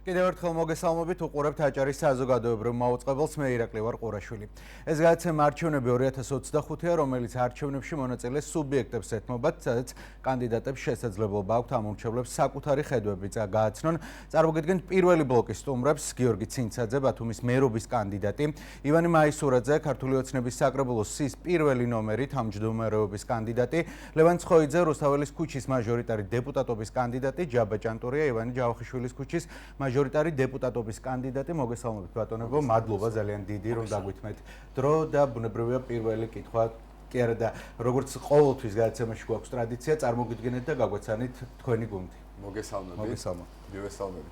კიდევ ერთხელ მოგესალმებით, უყურებთ აჭარის საზოგადოებრივ მაუწყებელს, მე ირაკლი ვარ ყურაშვილი. ეს გადაცემა არჩევნები 2025-ია, რომელიც არჩევნებში მონაწილე სუბიექტებს ეთმობათ, სადაც კანდიდატებს შესაძლებლობა აქვთ ამორჩევლებს საკუთარი ხედვები გააცნონ. წარმოგიდგენთ პირველი ბლოკის სტუმრებს: გიორგი ცინცაძე, ბათუმის მერობის კანდიდატი, ივანე მაისურაძე, ქართული ოცნების საკრებულოს სის პირველი ნომერი, თავმჯდომარეობის კანდიდატი, ლევან ცხოიძე, რუსთაველის ქუჩის მაჟორიტარი დეპუტატობის კანდიდატი, ჯაბა ჭანტურია, ივანე ჯავახიშვილის ქუჩის მაჟორიტარი დეპუტატობის კანდიდატი. მოგესალმებით ბატონებო, მადლობა ძალიან დიდი რომ დაგვითმეთ დრო და ბუნებრივია პირველი კითხვა კი არა და როგორც ყოველთვის გადაცემაში გვაქვს ტრადიცია, წარმოგიდგენთ და გაგვეცანით თქვენი გუნდი. მოგესალმებით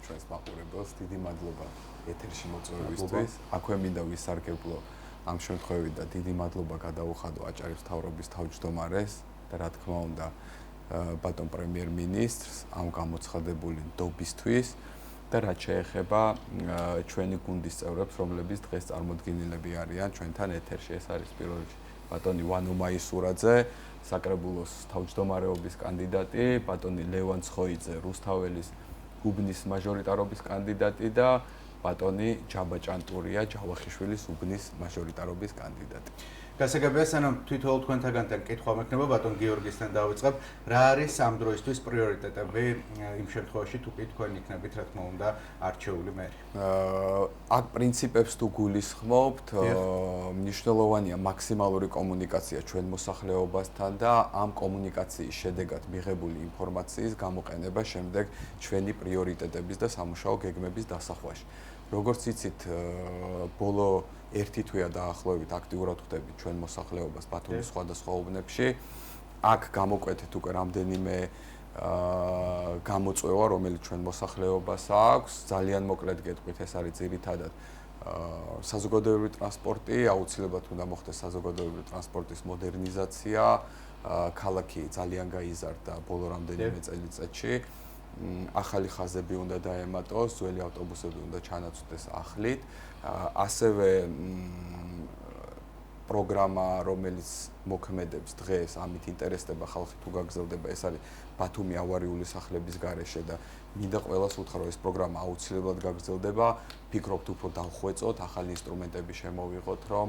ჩვენს მაყურებელს, დიდი მადლობა ეთერში მოწვევისთვის. აქვე მინდა ვისარგებლო ამ შემთხვევით და დიდი მადლობა გადაუხადო აჭარის მთავრობის თავმჯდომარეს და რა თქმა უნდა ბატონ პრემიერ-მინისტრს ამ გამოცხადებული ნდობისთვის. და რაც შეეხება ჩვენი გუნდის წევრებს, რომლებიც დღეს წარმოდგენილები არიან ჩვენთან ეთერში, ეს არის პირველ რიგში ბატონი ივანე მაისურაძე, საკრებულოს თავმჯდომარეობის კანდიდატი, ბატონი ლევან ცხოიძე, რუსთაველის უბნის მაჟორიტარობის კანდიდატი და ბატონი ჯაბა ჭანტურია, ჯავახიშვილის უბნის მაჟორიტარობის კანდიდატი. გასაგებია, სანამ თვითონ თქვენთაგანთან კითხვა მექნება, ბატონ გიორგისთან დავიწყებ, რა არის ამ დროისთვის პრიორიტეტები იმ შემთხვევაში თუ კი თქვენ იქნებით, რა თქმა უნდა, არჩეული მერი? აქ პრინციპებს თუ გულისხმობთ, მნიშვნელოვანია მაქსიმალური კომუნიკაცია ჩვენ მოსახლეობასთან და ამ კომუნიკაციის შედეგად მიღებული ინფორმაციის გამოყენება შემდეგ ჩვენი პრიორიტეტების და სამუშაო გეგმების დასახვაში. როგორც იცით, ბოლო ერთი თვეა დაახლოებით აქტიურად ხვდებით ჩვენ მოსახლეობას ბათუმის სხვადასხვა უბნებში. აქ გამოკვეთეთ უკვე რამდენიმე გამოწვევა, რომელიც ჩვენ მოსახლეობას აქვს. ძალიან მოკლედ გეტყვით, ეს არის ძირითადად საზოგადოებრივი ტრანსპორტი, აუცილებლად უნდა მოხდეს საზოგადოებრივი ტრანსპორტის მოდერნიზაცია. ქალაქი ძალიან გაიზარდა ბოლო რამდენიმე წელიწადში. ახალი ხაზები უნდა დაემატოს, ძველი ავტობუსები უნდა ჩანაცვლდეს ახლით. ასევე პროგრამა, რომელიც მოქმედებს დღეს, ამით ინტერესდება ხალხი თუ გაგრძელდება, ეს არის ბათუმი ავარიული სახლების გარეშე და მინდა ყველას უთხრა, რომ ეს პროგრამა აუცილებლად გაგრძელდება. ფიქრობთ უფრო დავხვეწოთ, ახალი ინსტრუმენტები შემოვიღოთ, რომ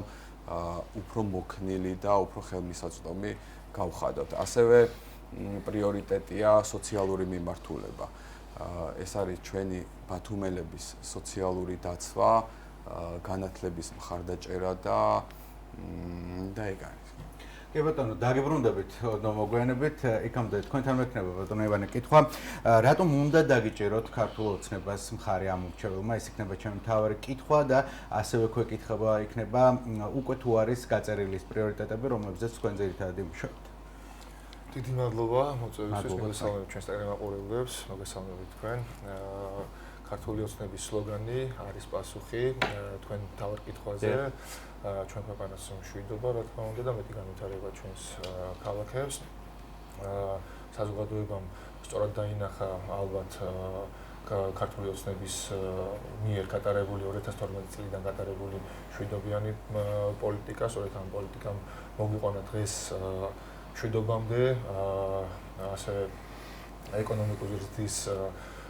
უფრო მოქნილი და უფრო ხელმისაწვდომი გავხადოთ. ასევე პრიორიტეტია სოციალური მიმართულება. ეს არის ჩვენი ბათუმელების სოციალური დაცვა, განათლების მხარდაჭერა და ეგ არის. კი ბატონო, დაგიბრუნდებით, მოგვიანებით, იქამდე თქვენთან მექნება ბატონო ივანე კითხვა, რატომ უნდა დაგიჭიროთ ქართულ ოცნებას მხარი ამორჩეველმა? ეს იქნება ჩემი მთავარი კითხვა და ასევე ქვეკითხება იქნება, უკვე თუ არის გაწერილი ის პრიორიტეტები, რომლებზეც თქვენ ძირითადად იმუშავებთ? დიდი მადლობა მოწვევისთვის, მოგესალმებით ჩვენს ტელემაყურებლებს, მოგესალმებით თქვენ. ქართული ოცნების სლოგანი არის პასუხი თქვენ მთავარ კითხვაზე. ჩვენ ქვეყანას მშვიდობა, რა თქმა უნდა და მეტი განვითარება ჩვენს ქალაქებს. საზოგადოებამ სწორად დაინახა ალბათ ქართული ოცნების მიერ გატარებული 2012 წლიდან გატარებული მშვიდობიანი პოლიტიკა, სწორედ ამ პოლიტიკამ მოგვიყვანა დღეს მშვიდობამდე, ასევე ეკონომიკური ზრდის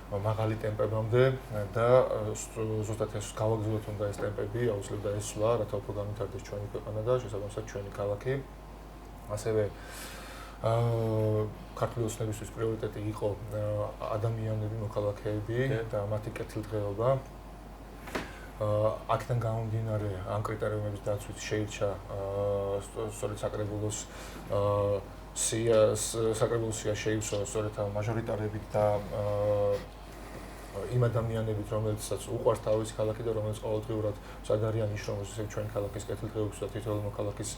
მაღალი ტემპებამდე და ზუსტად ეს გავაგრძელოთ უნდა ეს ტემპები, აუცილებლად ესვლა, რათა უფრო განვითარდეს ჩვენი ქვეყანა და შესაბამისად ჩვენი ქალაქი. ასევე ქართული ოცნებისთვის პრიორიტეტი იყო ადამიანები, მოქალაქეები და მათი კეთილდღეობა. აქედან გამომდინარე ამ კრიტერიუმების დაცვით შეირჩა სწორედ საკრებულოს სია შეივსო სწორედ მაჟორიტარებით და იმ ადამიანებით, რომელთაც უყვარს თავისი ქალაქი და რომელიც ყოველდღიურად სადარიან იშრომოს ისე ჩვენი ქალაქის კეთილდღეობისთვის და თითოეული მოქალაქის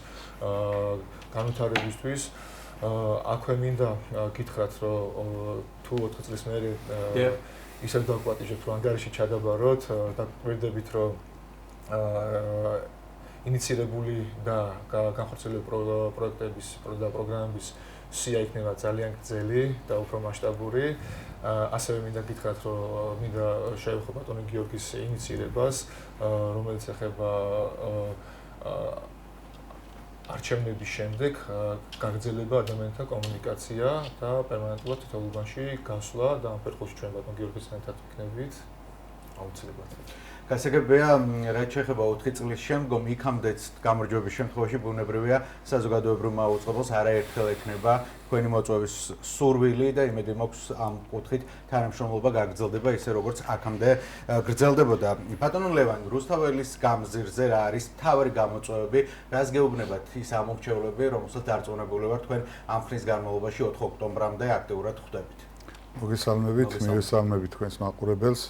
განვითარებისთვის. აქვე მინდა გითხრათ, რომ თუ 4 წლის მერე ისევ დავკვატიჟებთ, რომ ანგარიში ჩადაბაროთ, დაგვირდებით, რომ ინიცირებული და განხორციელებული პროექტების და პროგრამების სია იქნება ძალიან გრძელი და უფრო მასშტაბური. ასევე მინდა გითხრათ, რომ მინდა შევეხო ბატონი გიორგის ინიცირებას, რომელიც ეხება არჩევნების შემდეგ გაგრძელება ადამიანთა კომუნიკაცია და პერმანენტულად თითოეულ უბანში გასვლა და ამ ფერხულში ჩვენ ბატონ გიორგის თანხმობით ვიქნებით. აუცილებლად. გასაგებია, რაც შეეხება 4 წლის შემდგომ იქამდეც გამარჯვების შემთხვევაში ბუნებრივია საზოგადოებრივ მაუწყებელს არაერთხელ ექნება თქვენი მოწვევის სურვილი და იმედი მაქვს ამ კუთხით თანამშრომლობა გაგრძელდება ისე როგორც აქამდე გრძელდებოდა. ბატონო ლევან, რუსთაველის გამზირზე რა არის მთავარი გამოწვევები, რას გეუბნებათ ის ამორჩევლები, რომელსაც დარწმუნებული ვარ თქვენ ამ ხნის განმავლობაში 4 ოქტომბრამდე აქტიურად ხვდებით. მოგესალმებით თქვენს მაყურებელს.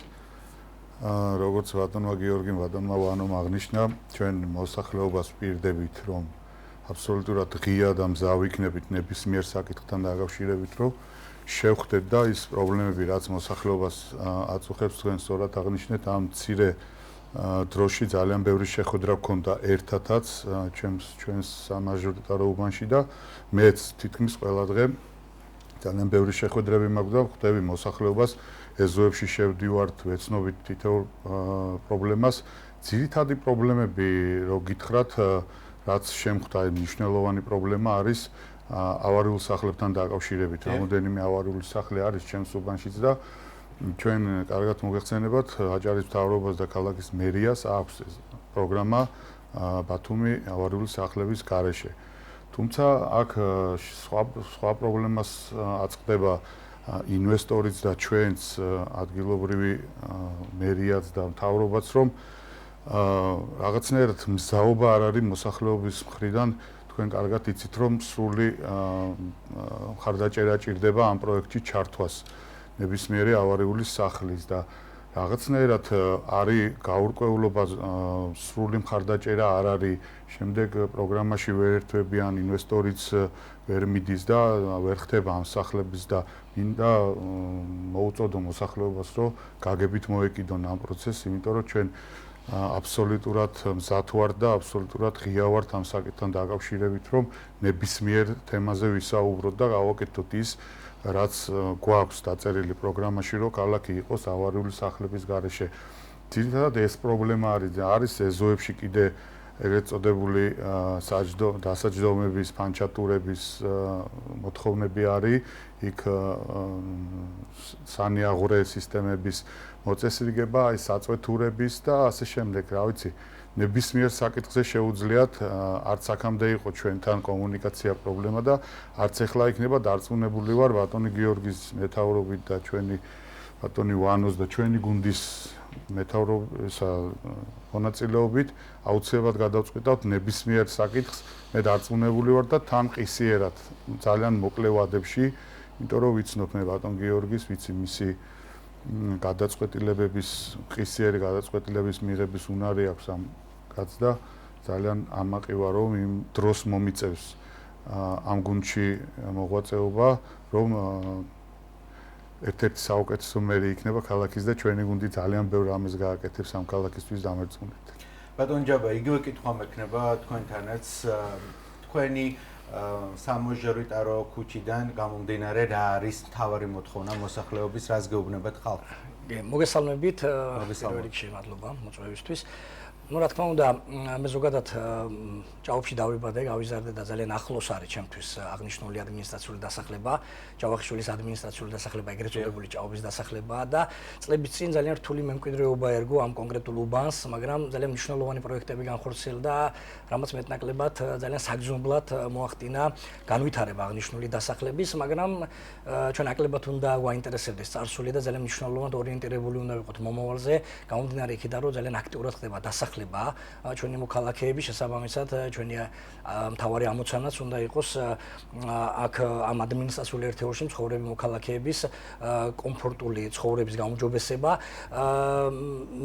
როგორც ბატონმა გიორგიმ ბატონმა ვანომ აღნიშნა, ჩვენ მოსახლეობას ვპირდებით, რომ აბსოლუტურად ღია და მზავ იქნებით ნებისმიერ საკითხთან დაკავშირებით, რომ შევხვდეთ და ის პრობლემები, რაც მოსახლეობას აწუხებს, თქვენ სწორად აღნიშნეთ, ამ მცირე დროში ძალიან ბევრი შეხვედრა გქონდა ერთადაც ჩვენს სამაჟორიტარო უბანში და მეც თითქმის ყველა დღე ძალიან ბევრი შეხვედრები მაქვს და ხვდები მოსახლეობას ეზოებში შევდივართ, ვეცნობით თითოეულ პრობლემას. ძირითადი პრობლემები, რო გითხრათ, რაც შემხვდა მნიშვნელოვანი პრობლემა არის ავარიულ სახლებთან დაკავშირებით. რამოდენიმე ავარიული სახლი არის ჩემს უბანშიც და ჩვენ კარგად მოგეხსენებათ, აჭარის მთავრობას და ქალაქის მერიას აქვს პროგრამა ბათუმი ავარიული სახლების გარეშე. თუმცა აქ სხვა პრობლემას აწყდება ინვესტორიც და ჩვენც ადგილობრივი მერიაც და მთავრობაც, რომ რაღაცნაირად მზაობა არ არის მოსახლეობის მხრიდან. თქვენ კარგად იცით, რომ სრული მხარდაჭერა ჭირდება ამ პროექტში ჩართვას ნებისმიერი ავარიული სახლის და რაღაცნაირად არის გაურკვევლობა, სრული მხარდაჭერა არ არის. შემდეგ პროგრამაში ვერ ერთვებიან, ინვესტორიც ვერ მიდის და ვერ ხდება ამ სახლების და მინდა მოუწოდო მოსახლეობას, რომ გაგებით მოეკიდონ ამ პროცესს, იმიტომ რომ ჩვენ აბსოლუტურად მზად ვართ და აბსოლუტურად ღია ვართ ამ საკითხთან დაკავშირებით, რომ ნებისმიერ თემაზე ვისაუბროთ და გავაკეთოთ ის, რაც გვაქვს დაწერილი პროგრამაში, რომ ქალაქი იყოს ავარიული სახლების გარეშე. ძირითადად ეს პრობლემა არის ეზოებში კიდე ეგრეთ წოდებული დასაჯდომების, ფანჩატურების მოთხოვნები არის, იქ სანიაღვრე სისტემების მოწესრიგება, აი საწვეთურების და ასე შემდეგ, რა ვიცი, ნებისმიერ საკითხზე შეუძლიათ არც აქამდე იყო ჩვენთან კომუნიკაცია პრობლემა და არც ახლა იქნება დარწმუნებული ვარ ბატონი გიორგის მეთაურობით და ჩვენი ბატონი ვანოს და ჩვენი გუნდის მეთაურობისა მონაწილეობით აუცილებლად გადავწყვიტავთ ნებისმიერ საკითხს. მე დარწმუნებული ვარ და თან ყისიერად ძალიან მოკლე ვადებში, იმიტომ რომ ვიცნობ მე ბატონ გიორგის, ვიცი მისი გადაწყვეტილებების, ყისიერი გადაწყვეტილების მიღების უნარი აქვს ამ კაცს და ძალიან ამაყი ვარ, რომ იმ დროს მომიწევს ამ გუნდში მოღვაწეობა, რომ ერთ-ერთი საუკეთესო მერი იქნება ქალაქის და ჩვენი გუნდი ძალიან ბევრ რამეს გააკეთებს ამ ქალაქისთვის დამერწმუნეთ. ბატონ ჯაბა, იგივე კითხვა მექნება თქვენთანაც, თქვენი სამოჟორიტარო ქუჩიდან გამომდინარე რა არის მთავარი მოთხოვნა მოსახლეობის, რას გეუბნებათ ხალხს? მოგესალმებით, პირველ რიგში მადლობა მოწვევისთვის. რა თქმა უნდა, მე ზოგადად ჭაობში დავიბადე, გავიზარდე და ძალიან ახლოს არის ჩემთვის აღნიშნული ადმინისტრაციული დასახლება, ჭავახიშვილის ადმინისტრაციული დასახლება, ეგრეთ წოდებული ჭაობის დასახლებაა და წლების წინ ძალიან რთული მემკვიდრეობა ერგო ამ კონკრეტულ უბანს, მაგრამ ძალიან მნიშვნელოვანი პროექტები განხორციელდა, რამაც მეტნაკლებად ძალიან საგრძნობლად მოახდინა განვითარება აღნიშნული დასახლების, მაგრამ ჩვენ ნაკლებად უნდა გვაინტერესებდეს წარსული და ძალიან მნიშვნელოვნად ორიენტირებული უნდა ვიყოთ მომავალზე, გამომდინარე იქიდან, რომ ძალიან აქტიურად ხდება დასახლება ჩვენი მოქალაქეების შესაბამისად ჩვენი მთავარი ამოცანაც უნდა იყოს აქ ამ ადმინისტრაციული ერთეულში მცხოვრები მოქალაქეების კომფორტული ცხოვრების გაუმჯობესება.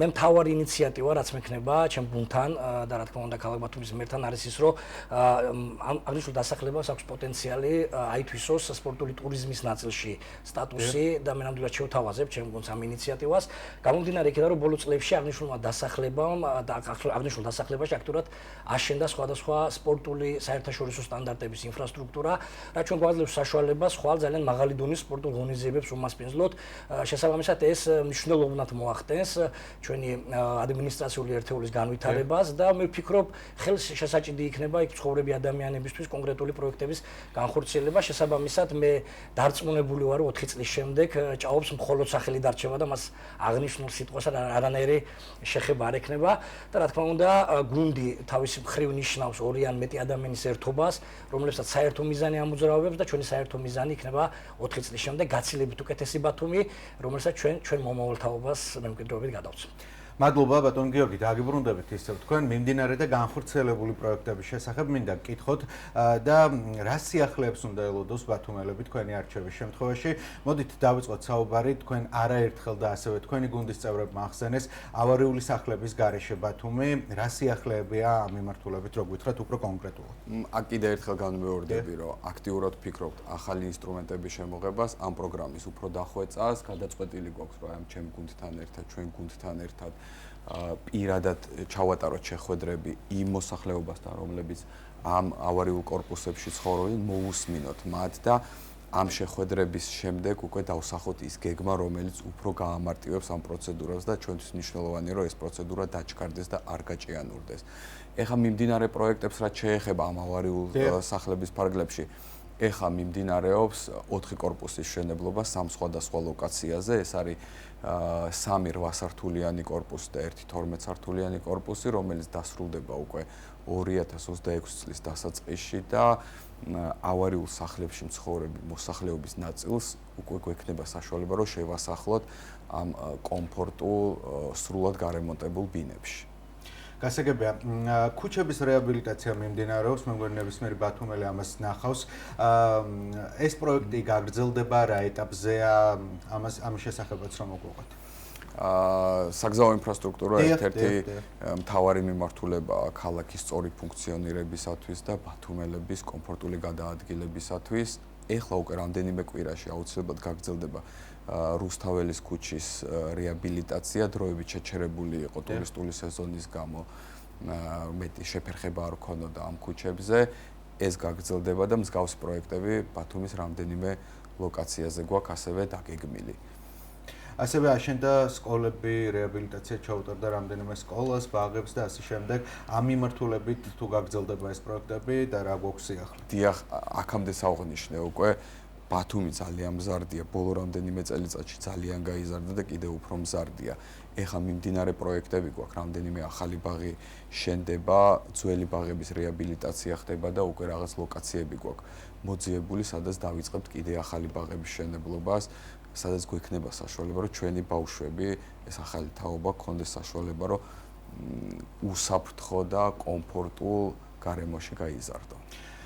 მე მთავარი ინიციატივა რაც მექნება ჩემ გუნდთან და რა თქმა უნდა ქალაქ ბათუმის მერთან არის ის, რომ აღნიშნულ დასახლებას აქვს პოტენციალი აითვისოს სპორტული ტურიზმის ნაწილში სტატუსი და მე ნამდვილად შევთავაზებ ჩემ გუნდს ამ ინიციატივას. გამომდინარე იქიდან, რომ ბოლო წლებში აღნიშნულმა დასახლებამ და აღნიშნულ დასახლებაში აქტიურად აშენდა სხვადასხვა სპორტული საერთაშორისო სტანდარტების ინფრასტრუქტურა, რაც ჩვენ გვაძლევს საშუალებას ხვალ ძალიან მაღალი დონის სპორტულ ღონისძიებებს უმასპინძლოთ. შესაბამისად ეს მნიშვნელოვნად მოახდენს ჩვენი ადმინისტრაციული ერთეულის განვითარებას და მე ვფიქრობ, ხელს შესაჭიდი იქნება იქ ცხოვრები ადამიანებისთვის კონკრეტული პროექტების განხორციელება. შესაბამისად მე დარწმუნებული ვარ, 4 წლის შემდეგ ჭაობს მხოლოდ სახელი დარჩება და მას აღნიშნულ სიტყვას არანაირი შეხება არ ექნება და რა თქმა უნდა გუნდი თავის მხრივ ნიშნავს ორი ან მეტი ადამიანის ერთობას, რომლებსაც საერთო მიზანი ამოძრავებს და ჩვენი საერთო მიზანი იქნება 4 წლის შემდეგ გაცილებით უკეთესი ბათუმი, რომელსაც ჩვენ მომავალ თაობას მემკვიდრეობით გადავწყვეტ. მადლობა ბატონ გიორგი, დაგიბრუნდებით ისევ თქვენ მიმდინარე და განხორციელებული პროექტების შესახებ მინდა გკითხოთ და რა სიახლეებს უნდა ელოდოს ბათუმელები თქვენი არჩევის შემთხვევაში. მოდით დავიწყოთ საუბარი თქვენ არაერთხელ და ასევე თქვენი გუნდის წევრებმა ახსენეს ავარიული სახლების გარეშე ბათუმი. რა სიახლეებია ამ მიმართულებით, რო გითხრათ უფრო კონკრეტულად? აქ კიდე ერთხელ განმეორდები, რომ აქტიურად ვფიქრობთ ახალი ინსტრუმენტების შემოღებას, ამ პროგრამის უფრო დახვეწას, გადაწყვეტილი გვაქვს, რომ ამ ჩემ გუნდთან ერთად, ჩვენ გუნდთან ერთად პირადად ჩავატაროთ შეხვედრები იმ მოსახლეობასთან, რომლებიც ამ ავარიულ კორპუსებში ცხოვრობენ, მოусმინოთ მათ და ამ შეხვედრების შემდეგ უკვე დავსახოთ ის გეგმა, რომელიც უფრო გაამარტივებს ამ პროცედურას და ჩვენთვის მნიშვნელოვანია, რომ ეს პროცედურა დაჩქარდეს და არ გაჭიანურდეს. ეხლა მიმდინარე პროექტებს რაც შეეხება ამ ავარიულ სახლების ფარგლებში, ეხლა მიმდინარეობს 4 კორპუსის მშენებლობა 3 სხვადასხვა ლოკაციაზე. ეს არის 3 8 სართულიანი კორპუსი და 1 12 სართულიანი კორპუსი, რომელიც დასრულდება უკვე 2026 წლის დასაწყისში და ავარიულ სახლებში მცხოვრები მოსახლეობის ნაწილს უკვე გვექნება საშუალება, რომ შევასახლოთ ამ კომფორტულ, სრულად გარემონტებულ ბინებში. გასაგებია, ქუჩების რეაბილიტაცია მიმდინარეობს, მე მგონი ნებისმიერი ბათუმელი ამას ნახავს. ეს პროექტი გაგრძელდება რა ეტაპზეა, ამის შესახებაც რომ მოგვიყვეთ. საგზაო ინფრასტრუქტურა ერთ-ერთი მთავარი მიმართულებაა ქალაქის სწორი ფუნქციონირებისათვის და ბათუმელების კომფორტული გადაადგილებისათვის. ეხლა უკვე რამდენიმე კვირაში აუცილებლად გაგრძელდება რუსთაველის ქუჩის რეაბილიტაცია, დროებით შეჩერებული იყო ტურისტული სეზონის გამო, მეტი შეფერხება არ ქონოდა ამ ქუჩებზე. ეს გაგრძელდება და მსგავსი პროექტები ბათუმის რამდენიმე ლოკაციაზე გვაქვს ასევე დაგეგმილი. ასევე აშენდა სკოლები, რეაბილიტაცია ჩაუტარდა რამდენიმე სკოლას, ბაღებს და ასე შემდეგ. ამ მიმართულებით თუ გაგრძელდება ეს პროექტები და რა გვაქვს სიახლე? დიახ, აქამდე საუღნიშნე უკვე ბათუმი ძალიან მზარდია, ბოლო რამდენიმე წელიწადში ძალიან გაიზარდა და კიდევ უფრო მზარდია. ეხლა მიმდინარე პროექტები გვაქვს, რამდენიმე ახალი ბაღი შენდება, ძველი ბაღების რეაბილიტაცია ხდება და უკვე რაღაც ლოკაციები გვაქვს მოძიებული, სადაც დავიწყებთ კიდე ახალი ბაღების შენებლობას, სადაც გვექნება საშუალება, რომ ჩვენი ბავშვები, ეს ახალი თაობა გქონდეს საშუალება, რომ უსაფრთხო და კომფორტულ გარემოში გაიზარდონ.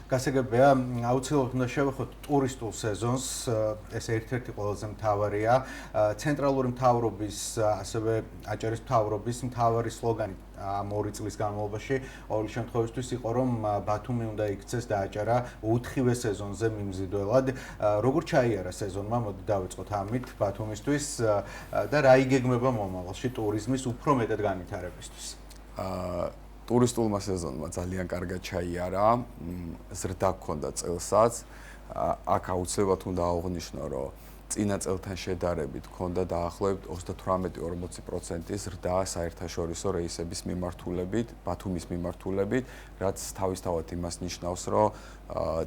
გასაგებია, აუცილებლად უნდა შევეხოთ ტურისტულ სეზონს, ეს ერთ-ერთი ყველაზე მთავარია. ცენტრალური მთავრობის, ასევე აჭარის მთავრობის მთავარი სლოგანი ამ 2 წლის განმავლობაში ყოველი შემთხვევისთვის იყო, რომ ბათუმი უნდა იქცეს და აჭარა 4-ვე სეზონზე მიმზიდველად. როგორ ჩაიარა სეზონმა, მოდი დავიწყოთ ამით ბათუმისთვის და რა იგეგმება მომავალში ტურიზმის უფრო მეტად განვითარებისთვის. ტურისტულმა სეზონმა ძალიან კარგად ჩაიარა, ზრდა გქონდა წელსაც. აქ აუცილებლად უნდა აღვნიშნო, რომ წინა წელთან შედარებით გქონდა დაახლოებით 38-40% ზრდა საერთაშორისო რეისების მიმართულებით, ბათუმის მიმართულებით, რაც თავისთავად იმას ნიშნავს, რომ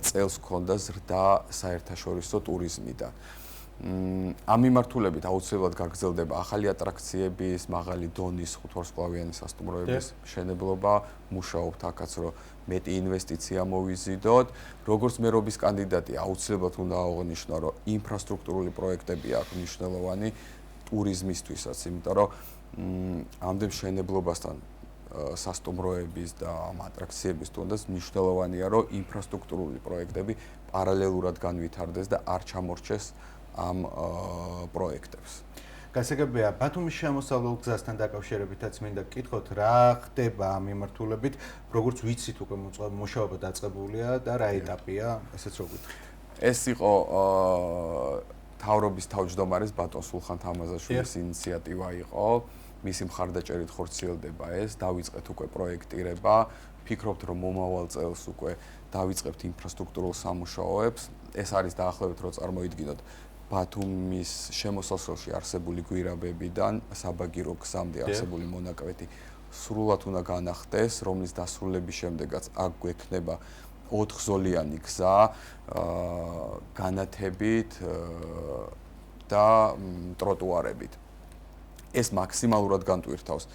წელს გქონდა ზრდა საერთაშორისო ტურიზმიდან. ამ მიმართულებით აუცილებლად გაგრძელდება ახალი ატრაქციების, მაღალი დონის ხუთვარსკვლავიანი სასტუმროების მშენებლობა, მუშაობთ აქაც, რომ მეტი ინვესტიცია მოვიზიდოთ. როგორც მერობის კანდიდატი, აუცილებლად უნდა აღვნიშნო, რომ ინფრასტრუქტურული პროექტები აქვს მნიშვნელოვანი ტურიზმისთვისაც, იმიტომ რომ ამდენ მშენებლობასთან სასტუმროების და ამ ატრაქციების თუნდაც მნიშვნელოვანია, რომ ინფრასტრუქტურული პროექტები პარალელურად განვითარდეს და არ ჩამორჩეს ამ პროექტებს. გასაგებია, ბათუმის შემოსავლელ გზასთან დაკავშირებითაც მინდა გკითხოთ, რა ხდება ამ მიმართულებით, როგორც ვიცით უკვე მუშაობა დაწყებულია და რა ეტაპია, ესეც რო გითხრათ. ეს იყო მთავრობის თავმჯდომარის ბატონ სულხან თამაზაშვილის ინიციატივა იყო. მისი მხარდაჭერით ხორციელდება ეს, დავიწყეთ უკვე პროექტირება, ფიქრობთ რომ მომავალ წელს უკვე დავიწყებთ ინფრასტრუქტურულ სამუშაოებს. ეს არის დაახლოებით რო წარმოიდგინოთ ბათუმის შემოსასვლელში არსებული გვირაბებიდან საბაგირო გზამდე არსებული მონაკვეთი სრულად უნდა განახდეს, რომლის დასრულების შემდეგაც აქ გვექნება 4-ზოლიანი გზა განათებით და ტროტუარებით. ეს მაქსიმალურად განტვირთავს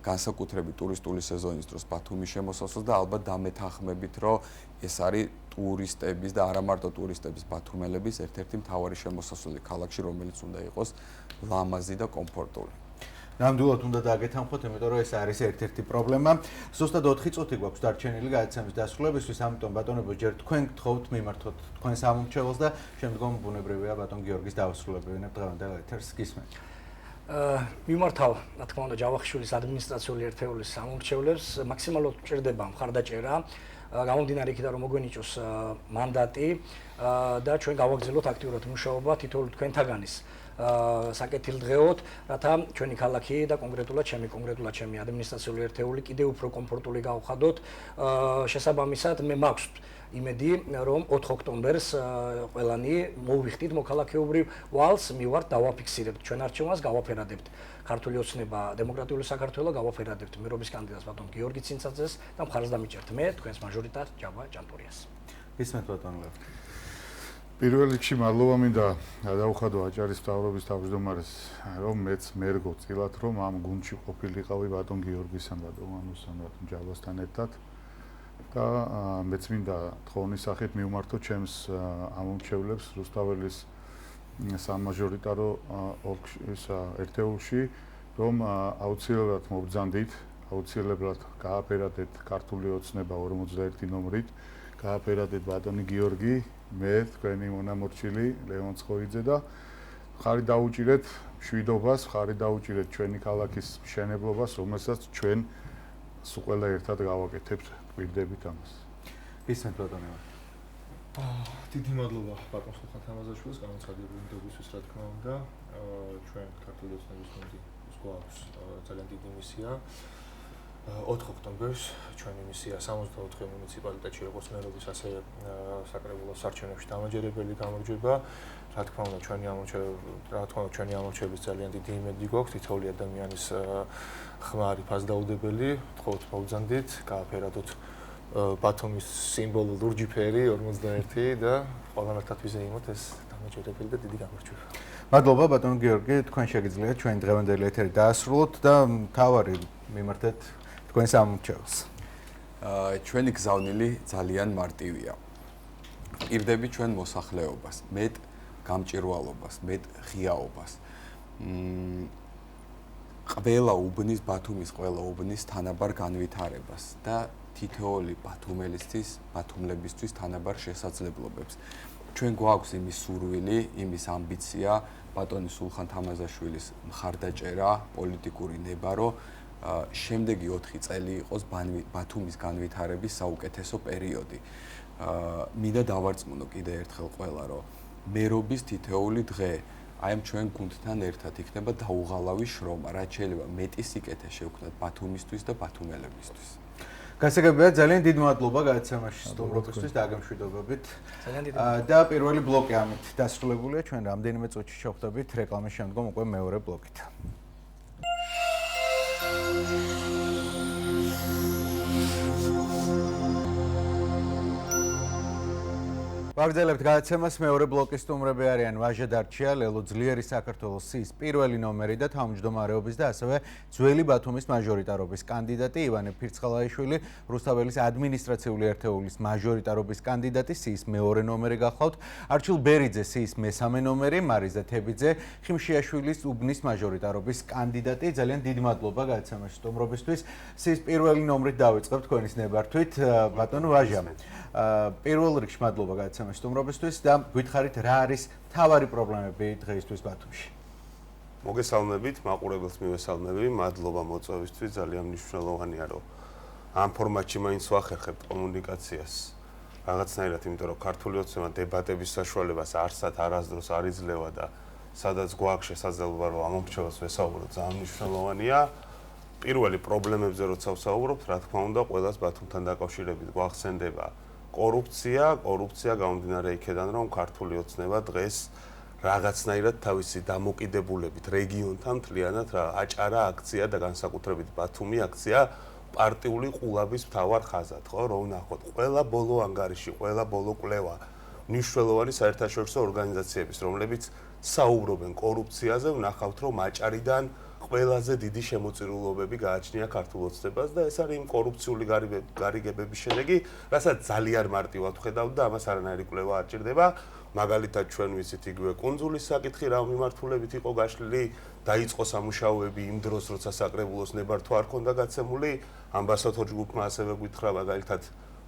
განსაკუთრებით ტურისტული სეზონის დროს ბათუმის შემოსასვლელს და ალბათ დამეთანხმებით, რომ ეს არის ტურისტების და არა მარტო ტურისტების ბათუმელების ერთ-ერთი მთავარი შემოსასვლელი ქალაქში, რომელიც უნდა იყოს ლამაზი და კომფორტული. ნამდვილად უნდა დაგეთანხმოთ, იმიტომ რომ ეს არის ერთ-ერთი პრობლემა. ზუსტად 4 წუთი გვაქვს დარჩენილი გადაცემის დასრულებისთვის, ამიტომ ბატონებო, ჯერ თქვენ გთხოვთ მიმართოთ თქვენ სამომრჩეველს და შემდგომ ბუნებრივია ბატონ გიორგის დავასრულებინებ დღევანდელ ეთერს. გისმენთ. მიმართავ, რა თქმა უნდა, ჯავახიშვილის ადმინისტრაციული ერთეულის სამომრჩევლებს მაქსიმალურად მჭირდება მხარდაჭერა, გამომდინარე იქიდან რომ მოგვენიჭოს მანდატი და ჩვენ გავაგრძელოთ აქტიურად მუშაობა თითოეული თქვენთაგანის საკეთილდღეოდ, რათა ჩვენი ქალაქი და კონკრეტულად ჩემი ადმინისტრაციული ერთეული კიდევ უფრო კომფორტული გავხადოთ. შესაბამისად, მე მაქვს იმედი, რომ 4 ოქტომბერს ყველანი მოვიხდით მოქალაქეობრივ ვალს, მივართ დავაფიქსირებთ ჩვენ არჩევანს, გავაფერადებთ ქართული ოცნება დემოკრატიული საქართველო, გავაფერადებთ მერობის კანდიდატს ბატონ გიორგი ცინცაძეს და მხარს დამიჭერთ მე თქვენს მაჟორიტარ ჯავა ჭანტურიას. გისმენთ ბატონ ლევ. პირველ რიგში მადლობა მინდა დავუხადო აჭარის მთავრობის თავმჯდომარეს, რომ მეც მერგო წილად რომ ამ გუნდში ყოფილიყავი ბატონ გიორგისთან, ბატონ მანუსთან, ბატონ ჯავასთან ერთად. და მეც მინდა თხოვნის სახით მივმართო ჩემს ამომრჩევლებს რუსთაველის სამაჟორიტარო ერთეულში, რომ აუცილებლად მობრძანდით, აუცილებლად გააფერადეთ ქართული ოცნება 41 ნომრით, გააფერადეთ ბატონი გიორგი, მე თქვენი მონამორჩილი ლევონ ცხოიძე და ხარი დაუჭირეთ მშვიდობას, ხარი დაუჭირეთ ჩვენი ქალაქის მშენებლობას, რომელსაც ჩვენ სულ ყველა ერთად გავაკეთებთ. ვირდებით ამას. გისმენთ ბატონო. დიდი მადლობა ბატონ ხალხა თამაზაშვილს განაცხადებული ინტერვიუსთვის, რა თქმა უნდა. ჩვენ ქართული ოცნების გუნდი გვაქვს ძალიან დიდი მისია. 4 ოქტომბერს ჩვენი მისია 64 მუნიციპალიტეტში როგორც მერობის, ასე საკრებულოს არჩევნებში დამაჯერებელი გამარჯვება. რა თქმა უნდა, ჩვენი ამორჩევების ძალიან დიდი იმედი გვაქვს, თითოეული ადამიანის ხმარი ფასდაუდებელი, თხოვთ მოვძანდით, გააფერადოთ ბათუმის სიმბოლო ლურჯი ფერი 41 და ყველანაირად ვიზეიმოთ ეს დამაჯერებელი და დიდი გამარჯვება. მადლობა ბატონ გიორგი, თქვენ შეგიძლიათ ჩვენი დღევანდელი ეთერი დაასრულოთ და თავარი მიმართეთ თქვენ სამომრჩეველს. ჩვენი გზავნილი ძალიან მარტივია. პირდები ჩვენ მოსახლეობას, მეტ გამჭირვალობას, მეტ ღიაობას. ყველა უბნის, ბათუმის ყველა უბნის თანაბარ განვითარებას და თითოეული ბათუმელისთვის, ბათუმლებისთვის თანაბარ შესაძლებლობებს. ჩვენ გვაქვს იმის სურვილი, იმის ამბიცია, ბატონი სულხან თამაზაშვილის მხარდაჭერა, პოლიტიკური ნება, რომ შემდეგი 4 წელი იყოს ბათუმის განვითარების საუკეთესო პერიოდი. მინდა დავარწმუნო კიდე ერთხელ ყველა, რომ მერობის თითოეული დღე აი ამ ჩვენ გუნდთან ერთად იქნება დაუღალავი შრომა, რაც შეიძლება მეტი სიკეთე შევქმნათ ბათუმისთვის და ბათუმელებისთვის. გასაგებია, ძალიან დიდი მადლობა გადაცემაში სტუმრობისთვის და აგემშვიდობებით. ძალიან დიდი და პირველი ბლოკი ამით დასრულებულია. ჩვენ რამდენიმე წუთში შევხვდებით რეკლამის შემდგომ უკვე მეორე ბლოკით. ვაგრძელებთ გადაცემას. მეორე ბლოკის სტუმრები არიან ვაჟა დარჩია, ლელო ძლიერი საქართველოს სიის პირველი ნომერი და თავმჯდომარეობის და ასევე ძველი ბათუმის მაჟორიტარობის კანდიდატი ივანე ფირცხალაიშვილი, რუსთაველის ადმინისტრაციული ერთეულის მაჟორიტარობის კანდიდატი, სიის მეორე ნომერი გახლავთ, არჩილ ბერიძე სიის მესამე ნომერი, მარიზა თებიძე, ხიმშიაშვილის უბნის მაჟორიტარობის კანდიდატი. ძალიან დიდი მადლობა გადაცემაში სტუმრობისთვის. სიის პირველი ნომრით დავიწყებთ თქვენის ნებართვით. ბატონო ვაჟა, პირველ რიგში მადლობა გადაცემაში სტუმრობისთვის და გითხარით რა არის მთავარი პრობლემები დღეისთვის ბათუმში. მოგესალმებით, მაყურებელს მივესალმები, მადლობა მოწვევისთვის, ძალიან მნიშვნელოვანია რომ ამ ფორმატში მაინც ვახერხებთ კომუნიკაციას. რაღაცნაირად, იმიტომ რომ ქართული ოცნება დებატების საშუალებას არსად არასდროს არ იძლევა და სადაც გვაქვს შესაძლებლობა რომ ამომრჩეველს ვესაუბროთ, ძალიან მნიშვნელოვანია. პირველი პრობლემებზე როცა ვსაუბრობთ, რა თქმა უნდა, ყველას ბათუმთან დაკავშირებით გვახსენდება კორუფცია გამომდინარე იქედან, რომ ქართული ოცნება დღეს რაღაცნაირად თავისი დამოკიდებულებით რეგიონთან მთლიანად აჭარა აქცია და განსაკუთრებით ბათუმი აქცია პარტიული ყულაბის მთავარ ხაზად, ხო, რომ ნახოთ, ყველა ბოლო ანგარიში, ყველა ბოლო კვლევა მნიშვნელოვანი საერთაშორისო ორგანიზაციების, რომლებიც საუბრობენ კორუფციაზე, ვნახავთ, რომ აჭარიდან ყველაზე დიდი შემოწირულობები გააჩნია ქართულ ოცნებას და ეს არის იმ კორუფციული გარიგებების შედეგი, რასაც ძალიან მარტივად ხედავთ და ამას არანაირი კვლევა არ ჭირდება. მაგალითად ჩვენ ვიცით იგივე კუნძულის საკითხი რა მიმართულებით იყო გაშლილი, დაიწყო სამუშაოები იმ დროს, როცა საკრებულოს ნებართვა არ ქონდა გაცემული, ამბასადორ ჯგუფმა ასევე გითხრა მაგალითად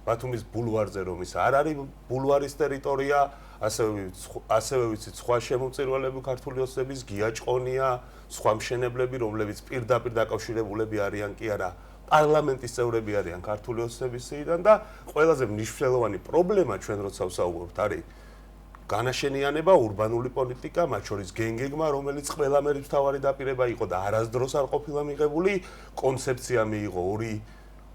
ბათუმის ბულვარზე რომ ის არ არის ბულვარის ტერიტორია, ასევე ვიცით სხვა შემოწირულობები ქართული ოცნების, გიაჭყონია, სხვა მშენებლები, რომლებიც პირდაპირ დაკავშირებულები არიან კი არა პარლამენტის წევრები არიან ქართული ოცნების სიიდან და ყველაზე მნიშვნელოვანი პრობლემა ჩვენ როცა ვსაუბრობთ არის განაშენიანება, ურბანული პოლიტიკა, მათ შორის გენგეგმა, რომელიც ყველა მერისთავარი დაპირება იყო და არასდროს არ ყოფილა მიღებული, კონცეფცია მიიღო 2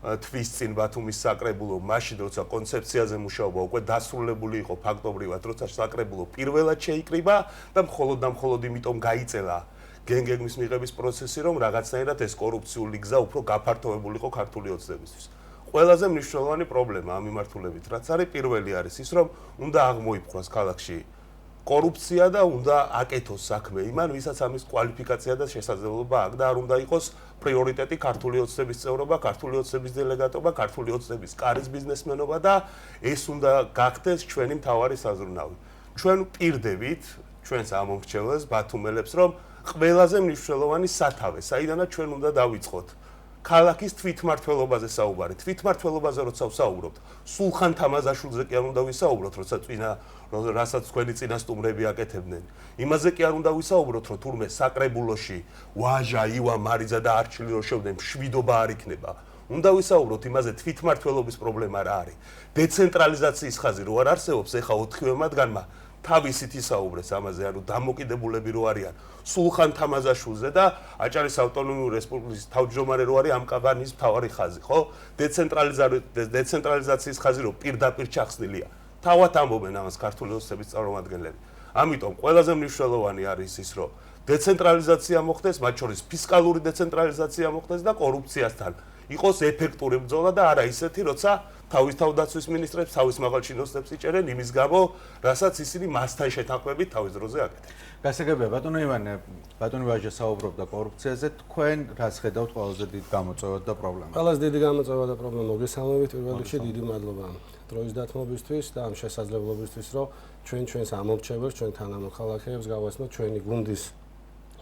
თვის წინ ბათუმის საკრებულო, მაშინ როცა კონცეფციაზე მუშაობა უკვე დასრულებული იყო ფაქტობრივად, როცა საკრებულო პირველად შეიკრიბა და მხოლოდ იმიტომ გაიწელა გენგეგმის მიღების პროცესი, რომ რაღაცნაირად ეს კორუფციული გზა უფრო გაფართოებულიყო ქართული ოცნებისთვის. ყველაზე მნიშვნელოვანი პრობლემა ამ მიმართულებით, რაც არის პირველი არის ის, რომ უნდა აღმოიფხვრას ქალაქში კორუფცია და უნდა აკეთოს საქმე იმან, ვისაც ამის კვალიფიკაცია და შესაძლებლობა აქვს და არ უნდა იყოს პრიორიტეტი ქართული ოცნების წევრობა, ქართული ოცნების დელეგატობა, ქართული ოცნების კარის ბიზნესმენობა და ეს უნდა გახდეს ჩვენი მთავარი საზრუნავი. ჩვენ პირდებით ჩვენს ამომრჩეველს ბათუმელებს, რომ ყველაზე მნიშვნელოვანი სათავე, საიდანაც ჩვენ უნდა დავიწყოთ ქალაქის თვითმმართველობაზე საუბარი. თვითმმართველობაზე როცა ვსაუბრობთ, სულხან თამაზაშვილზე კი არ უნდა ვისაუბროთ, რასაც თქვენი წინასწუმრები აკეთებდნენ. იმაზე კი არ უნდა ვისაუბროთ, რომ თურმე საკრებულოში ვაჟა, ივა, მარიძა და არჩილი რო შევდნენ, მშვიდობა არ იქნება. უნდა ვისაუბროთ იმაზე, თვითმმართველობის პრობლემა რა არის. დეცენტრალიზაციის ხაზი რო არ არსებობს, ეხა 4-ვე მათგანმა თავისით ისაუბრეს ამაზე, ანუ დამოკიდებულები რო არიან სულხან თამაზაშვილზე და აჭარის ავტონომიური რესპუბლიკის თავმჯდომარე რო არის ამ კაბანის მთავარი ხაზი, ხო? დეცენტრალიზაციის ხაზი რო პირდაპირ ჩახსნილია. თავად ამბობენ ამას ქართული ოცნების წარმომადგენლები. ამიტომ ყველაზე მნიშვნელოვანი არის ის, რომ დეცენტრალიზაცია მოხდეს, მათ შორის ფისკალური დეცენტრალიზაცია მოხდეს და კორუფციასთან იყოს ეფექტური ბრძოლა და არა ისეთი, როცა თავის თავდაცვის მინისტრებს, თავის მაღალ ჩინოსნებს იჭერენ იმის გამო, რასაც ისინი მასთან შეთანხმებით თავის დროზე აკეთებენ. გასაგებია, ბატონო ივანე, ბატონი ვაჟა საუბრობდა კორუფციაზე, თქვენ რას ხედავთ ყველაზე დიდ გამოწვევად და პრობლემას? ყველაზე დიდი გამოწვევა და პრობლემა მოგესალმებით პირველ რიგში დიდი მადლობა დროის დათმობისთვის და ამ შესაძლებლობისთვის, რომ ჩვენს ამორჩეველს, ჩვენ თანამოქალაქეებს გავაცნოთ ჩვენი გუნდის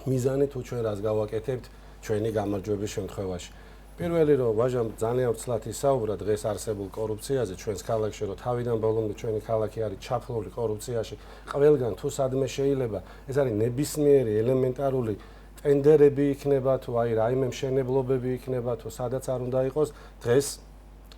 მიზანი თუ ჩვენ რას გავაკეთებთ ჩვენი გამარჯვების შემთხვევაში. პირველი რომ ვაჟამ ძალიან ვრცლად ისაუბრა დღეს არსებულ კორუფციაზე ჩვენს ქალაქში, რომ თავიდან ბოლომდე ჩვენი ქალაქი არის ჩაფლული კორუფციაში. ყველგან თუ სადმე შეიძლება, ეს არის ნებისმიერი ელემენტარული ტენდერები იქნება თუ აი რაიმე მშენებლობები იქნება თუ სადაც არ უნდა იყოს, დღეს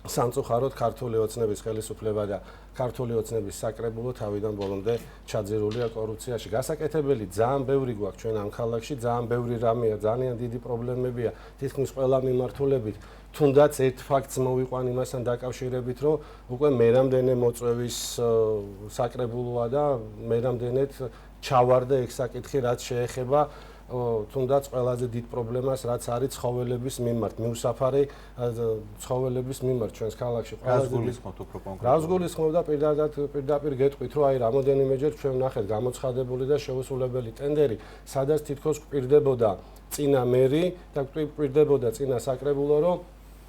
სამწუხაროდ ქართული ოცნების ხელისუფლება და ქართული ოცნების საკრებულო თავიდან ბოლომდე ჩაძირულია კორუფციაში. გასაკეთებელი ძალიან ბევრი გვაქვს ჩვენ ამ ქალაქში, ძალიან ბევრი რამეა, ძალიან დიდი პრობლემებია თითქმის ყველა მიმართულებით. თუნდაც ერთ ფაქტს მოვიყვან იმასთან დაკავშირებით, რომ უკვე მერამდენე მოწვევის საკრებულოა და მერამდენეთ ჩავარდა ეგ საკითხი, რაც შეეხება თუნდაც ყველაზე დიდ პრობლემას, რაც არის ცხოველების მიმართ, მიუსაფარი ცხოველების მიმართ ჩვენს ქალაქში. რას გულისხმობთ უფრო კონკრეტულად? რას გულისხმობ და პირდაპირ გეტყვით, რომ აი რამოდენიმეჯერ ჩვენ ვნახეთ გამოცხადებული და შეუსრულებელი ტენდერი, სადაც თითქოს გვპირდებოდა წინა მერი და გვპირდებოდა წინა საკრებულო, რომ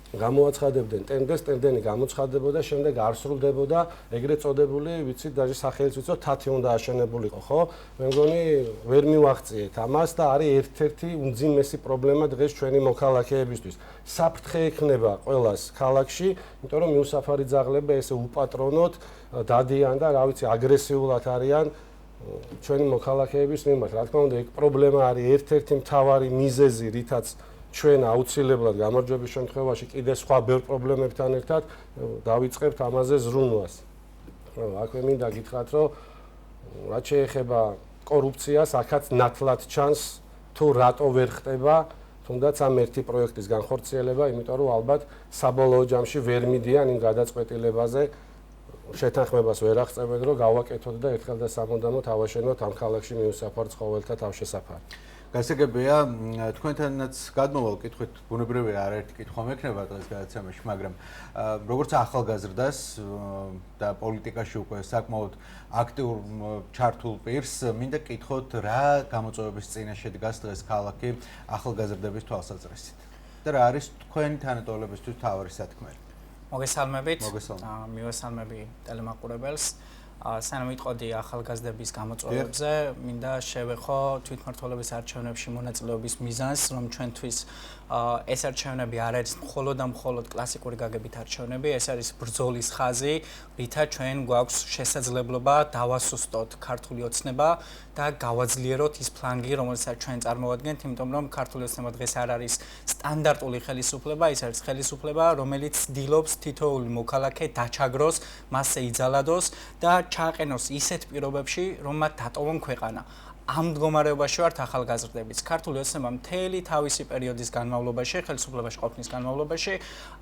გამოაცხადებდნენ ტენდერს, ტენდერი გამოცხადებოდა, შემდეგ არ სრულდებოდა, ეგრეთ წოდებული, ვიცით, даже სახელიც ვიცით, თათი უნდა აშენებულიყო, ხო? მე მგონი ვერ მივახციეთ ამას და არის ერთ-ერთი უმძიმესი პრობლემა დღეს ჩვენი მოქალაქეებისთვის. საფრთხე ექნება ყველას ქალაქში, იმიტომ რომ მიუსაფარი ძაღლები ესე უპატრონოთ დადიან და რა ვიცი, აგრესიულად არიან ჩვენი მოქალაქეების მიმართ. რა თქმა უნდა, ეგ პრობლემა არის ერთ-ერთი მთავარი მიზეზი, რითაც ჩვენ აუცილებლად გამარჯვების შემთხვევაში კიდე სხვა ბევრ პრობლემებთან ერთად დავიწყებთ ამაზე ზრუნვას. აქვე მინდა გითხრათ, რომ რაც შეეხება კორუფციას აქაც ნათლად ჩანს თუ რატო ვერ ხდება თუნდაც ამ ერთი პროექტის განხორციელება, იმიტომ რომ ალბათ საბოლოო ჯამში ვერ მიდიან იმ გადაწყვეტილებაზე შეთანხმებას ვერ აღწევენ, რომ გავაკეთოთ და ერთხელ და სამუდამოდ ავაშენოთ ამ ქალაქში მიუსაფარ ცხოველთა თავშესაფარი. გასაგებია, თქვენთანაც გადმოვალ კითხვით, ბუნებრივია არაერთი კითხვა მექნება დღეს გადაცემაში, მაგრამ როგორც ახალგაზრდას და პოლიტიკაში უკვე საკმაოდ აქტიურ ჩართულ პირს, მინდა კითხოთ, რა გამოწვევების წინაშე დგას დღეს ქალაქი ახალგაზრდების თვალსაზრისით და რა არის თქვენი თანატოლებისთვის მთავარი სათქმელი? მოგესალმებით. მივესალმები ტელემაყურებელს. სანამ ვიტყოდი ახალგაზრდების გამოწვევებზე, მინდა შევეხო თვითმმართველობის არჩევნებში მონაწილეობის მიზანს, რომ ჩვენთვის ეს არჩევნები არ არის მხოლოდ კლასიკური გაგებით არჩევნები, ეს არის ბრძოლის ხაზი, რითაც ჩვენ გვაქვს შესაძლებლობა დავასუსტოთ ქართული ოცნება და გავაძლიეროთ ის ფლანგი, რომელსაც ჩვენ წარმოვადგენთ, იმიტომ რომ ქართული ოცნება დღეს არ არის სტანდარტული ხელისუფლება, ის არის ხელისუფლება, რომელიც ცდილობს თითოეული მოქალაქე დაჩაგროს, მასზე იძალადოს და ჩააყენოს ისეთ პირობებში, რომ მათ დატოვონ ქვეყანა. ამ მდგომარეობაში ვართ ახალგაზრდებიც. ქართული ოცნება მთელი თავისი პერიოდის განმავლობაში, ხელისუფლებაში ყოფნის განმავლობაში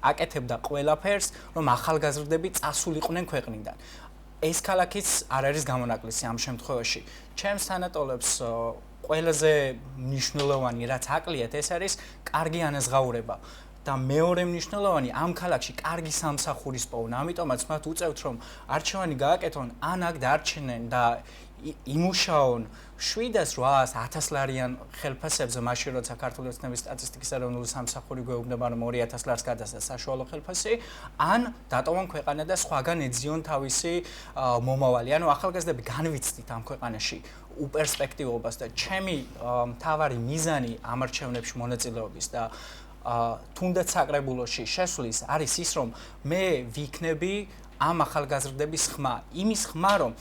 აკეთებდა ყველაფერს, რომ ახალგაზრდები წასულიყვნენ ქვეყნიდან. ეს ქალაქიც არ არის გამონაკლისი ამ შემთხვევაში. ჩემს თანატოლებს ყველაზე მნიშვნელოვანი რაც აკლიათ, ეს არის კარგი ანაზღაურება. და მეორე მნიშვნელოვანი ამ ქალაქში კარგი სამსახურის პოვნა. ამიტომაც მათ უწევთ რომ არჩევანი გააკეთონ, ან აქ დარჩენენ და იმუშაონ 700-1000 ლარიან ხელფასებზე, მაშინ როცა ქართული ოცნების სტატისტიკის ეროვნული სამსახური გვეუბნება რომ 2000 ლარს გადასცა საშუალო ხელფასი, ან დატოვონ ქვეყანა და სხვაგან ეძიონ თავისი მომავალი. ანუ ახალგაზრდები განვიცდით ამ ქვეყანაში უპერსპექტივობას და ჩემი მთავარი მიზანი ამ არჩევნებში მონაწილეობის და თუნდაც საკრებულოში შესვლის არის ის, რომ მე ვიქნები ამ ახალგაზრდების ხმა, იმის ხმა, რომ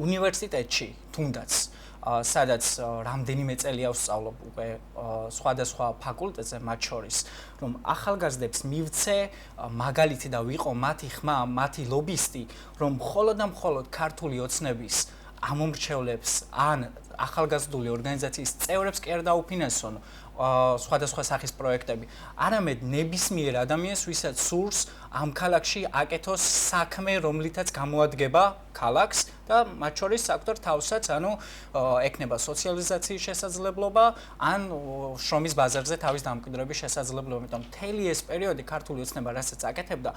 უნივერსიტეტში თუნდაც სადაც რამდენიმე წელია ვსწავლობ უკვე სხვადასხვა ფაკულტეტზე, მათ შორის, რომ ახალგაზრდებს მივცე მაგალითი და ვიყო მათი ხმა, მათი ლობისტი, რომ მხოლოდ ქართული ოცნების ამომრჩევლებს ან ახალგაზრდული ორგანიზაციის წევრებს კი არ დაუფინანსონ სხვადასხვა სახის პროექტები. არამედ ნებისმიერ ადამიანს, ვისაც სურს ამ ქალაქში აკეთოს საქმე, რომლითაც გამოადგება ქალაქს და მათ შორის საკუთარ თავსაც, ანუ ექნება სოციალიზაციის შესაძლებლობა, ან შრომის ბაზარზე თავის დამკვიდრების შესაძლებლობა. იმიტომ მთელი ეს პერიოდი ქართული ოცნება რასაც აკეთებდა,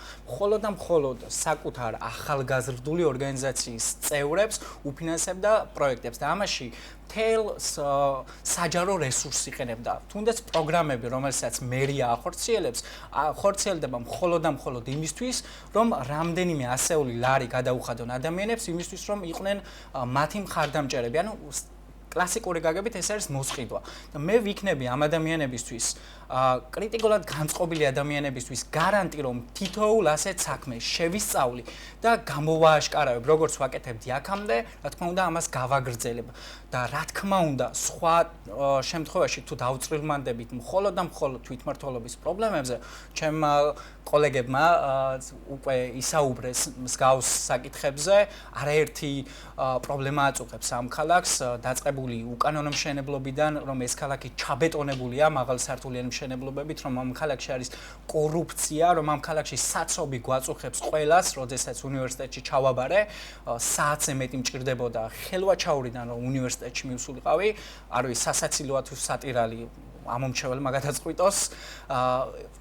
მხოლოდ საკუთარ ახალგაზრდული ორგანიზაციის წევრებს უფინანსებდა პროექტებს და ამაში მთელ საჯარო რესურსს იყენებდა. თუნდაც პროგრამები, რომელსაც მერია ახორციელებს, ხორციელდება მხოლოდ იმისთვის, რომ რამდენიმე ასეული ლარი გადაუხადონ ადამიანებს, იმისთვის, რომ იყვნენ მათი მხარდამჭერები. ანუ კლასიკური გაგებით ეს არის მოსყიდვა. და მე ვიქნები ამ ადამიანებისთვის, კრიტიკულად განწყობილი ადამიანებისთვის გარანტი, რომ თითოეულ ასეთ საქმეს შევისწავლი და გამოვააშკარავებ, როგორც ვაკეთებდი აქამდე, რა თქმა უნდა, ამას გავაგრძელებ. და რა თქმა უნდა, სხვა შემთხვევაში თუ დავწრილმანდებით მხოლოდ თვითმმართველობის პრობლემებზე, ჩემმა კოლეგებმა უკვე ისაუბრეს მსგავს საკითხებზე, არაერთი პრობლემა აწუხებს ამ ქალაქს, დაწყებული უკანონო მშენებლობიდან, რომ ეს ქალაქი ჩაბეტონებულია მაღალსართულიანი მშენებლობებით, რომ ამ ქალაქში არის კორუფცია, რომ ამ ქალაქში საცობი გვაწუხებს ყველას, როდესაც უნივერსიტეტში ჩავაბარე, საათზე მეტი მჭირდებოდა ხელვაჩაურიდან, რომ უნივერსიტეტში მივსულიყავი, არ ვიცი, სასაცილოა თუ სატირალი ამომრჩეველმა გადაწყვიტოს,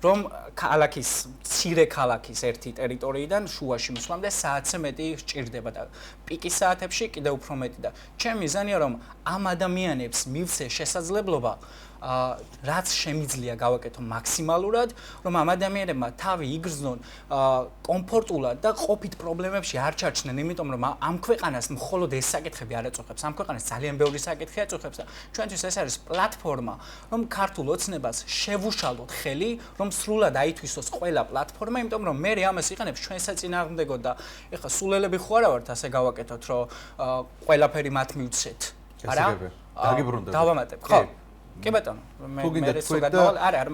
რომ ქალაქის, მცირე ქალაქის ერთი ტერიტორიიდან შუაში მისვლამდე საათზე მეტი სჭირდება და პიკის საათებში კიდევ უფრო მეტი და ჩემი მიზანია, რომ ამ ადამიანებს მივცე შესაძლებლობა რაც შემიძლია გავაკეთო მაქსიმალურად, რომ ამ ადამიანებმა თავი იგრძნონ კომფორტულად და ყოფით პრობლემებში არ ჩარჩნენ, იმიტომ რომ ამ ქვეყანას მხოლოდ ეს საკითხები არ აწუხებს, ამ ქვეყანას ძალიან ბევრი საკითხი აწუხებს და ჩვენთვის ეს არის პლატფორმა, რომ ქართულ ოცნებას შევუშალოთ ხელი, რომ სრულად აითვისოს ყველა პლატფორმა, იმიტომ რომ მე ამას იყენებს ჩვენ საწინააღმდეგოდ და ეხლა სულელები ხო არა ვართ ასე გავაკეთოთ, რომ ყველაფერი მათ მივცეთ. არა? დაგიბრუნდებით. დავამატებ, ხო? კი ბატონო, თუ გინდა თქვენ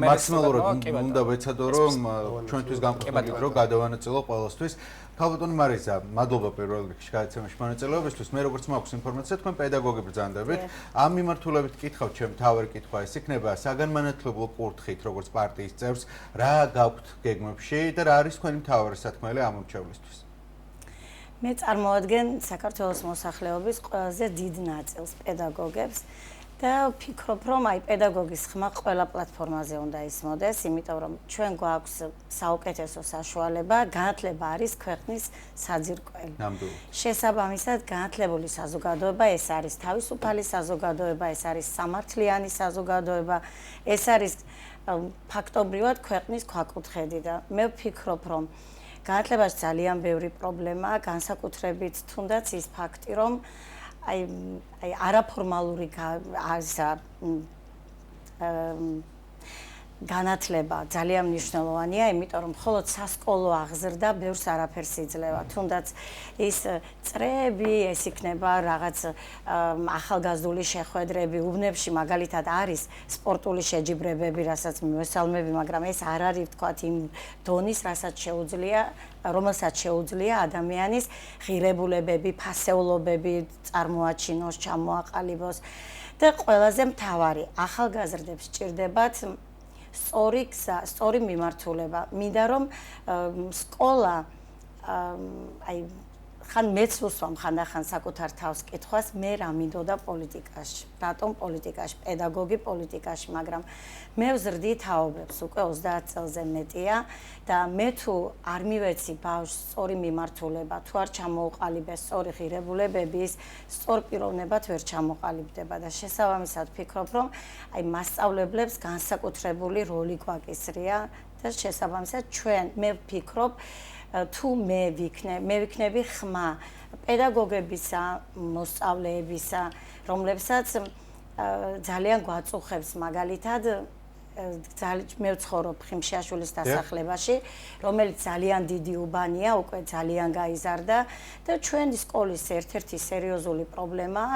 მაქსიმალურად უნდა ვეცადო რომ ჩვენთვის განყოფილებით რომ გადავანაწილო ყველასთვის. ქალბატონი მარიზა, მადლობა პირველ რიგში გადაცემაში მონაწილეობისთვის. მე როგორც მაქვს ინფორმაცია, თქვენ პედაგოგი ბრძანდებით. ამ მიმართულებით კითხავთ, ჩემ თავი კითხვა ეს იქნება, საგანმანათლებლო კურთხით, როგორც პარტიის წევრს, რა გაქვთ გეგმებში და რა არის თქვენი მთავარი სათქმელი ამორჩევლისთვის? მე წარმოადგენ საქართველოს მოსახლეობის ყველაზე დიდ ნაწილს პედაგოგებს და ვფიქრობ, რომ აი პედაგოგის ხმა ყველა პლატფორმაზე უნდა ისმოდეს, იმიტომ რომ ჩვენ გვაქვს საუკეთესო საშუალება, განათლება არის ქვეყნის საძირკველი. შესაბამისად, განათლებული საზოგადოება ეს არის თავისუფალი საზოგადოება, ეს არის სამართლიანი საზოგადოება, ეს არის ფაქტობრივად ქვეყნის ქვაკუთხედი და მე ვფიქრობ, რომ განათლებაში ძალიან ბევრი პრობლემაა, განსაკუთრებით თუნდაც ის ფაქტი, რომ აი არაფორმალური განათლება ძალიან მნიშვნელოვანია, იმიტომ რომ მხოლოდ სასკოლო აღზრდა ბევრს არაფერს იძლევა. თუნდაც ის წრეები, ეს იქნება რაღაც ახალგაზრდული შეხვედრები, უბნებში მაგალითად არის სპორტული შეჯიბრებები, რასაც მივესალმები, მაგრამ ეს არ არის ვთქვათ იმ დონის, რომელსაც შეუძლია ადამიანის ღირებულებები, ფასეულობები წარმოაჩინოს, ჩამოაყალიბოს და ყველაზე მთავარი, ახალგაზრდებს სჭირდებათ სწორი გზა, სწორი მიმართულება. მინდა რომ სკოლა აი ხან მეც ვუსვამ ხანდახან საკუთარ თავს კითხვას, მე რა მინდოდა პოლიტიკაში, რატომ პოლიტიკაში, პედაგოგი პოლიტიკაში, მაგრამ მე ვზრდი თაობებს უკვე 30 წელზე მეტია და მე თუ არ მივეცი ბავშვს სწორი მიმართულება, თუ არ ჩამოუყალიბეს სწორი ღირებულებები, ის სწორ პიროვნებად ვერ ჩამოყალიბდება და შესაბამისად ვფიქრობ, რომ აი მასწავლებლებს განსაკუთრებული როლი გვაკისრია და შესაბამისად ჩვენ მე ვფიქრობ თუ მე ვიქნები ხმა პედაგოგებისა, მოსწავლეებისა, რომლებსაც ძალიან გვაწუხებს მაგალითად მე ვცხოვრობ ხიმშიაშვილის დასახლებაში, რომელიც ძალიან დიდი უბანია, უკვე ძალიან გაიზარდა და ჩვენი სკოლის ერთ-ერთი სერიოზული პრობლემაა,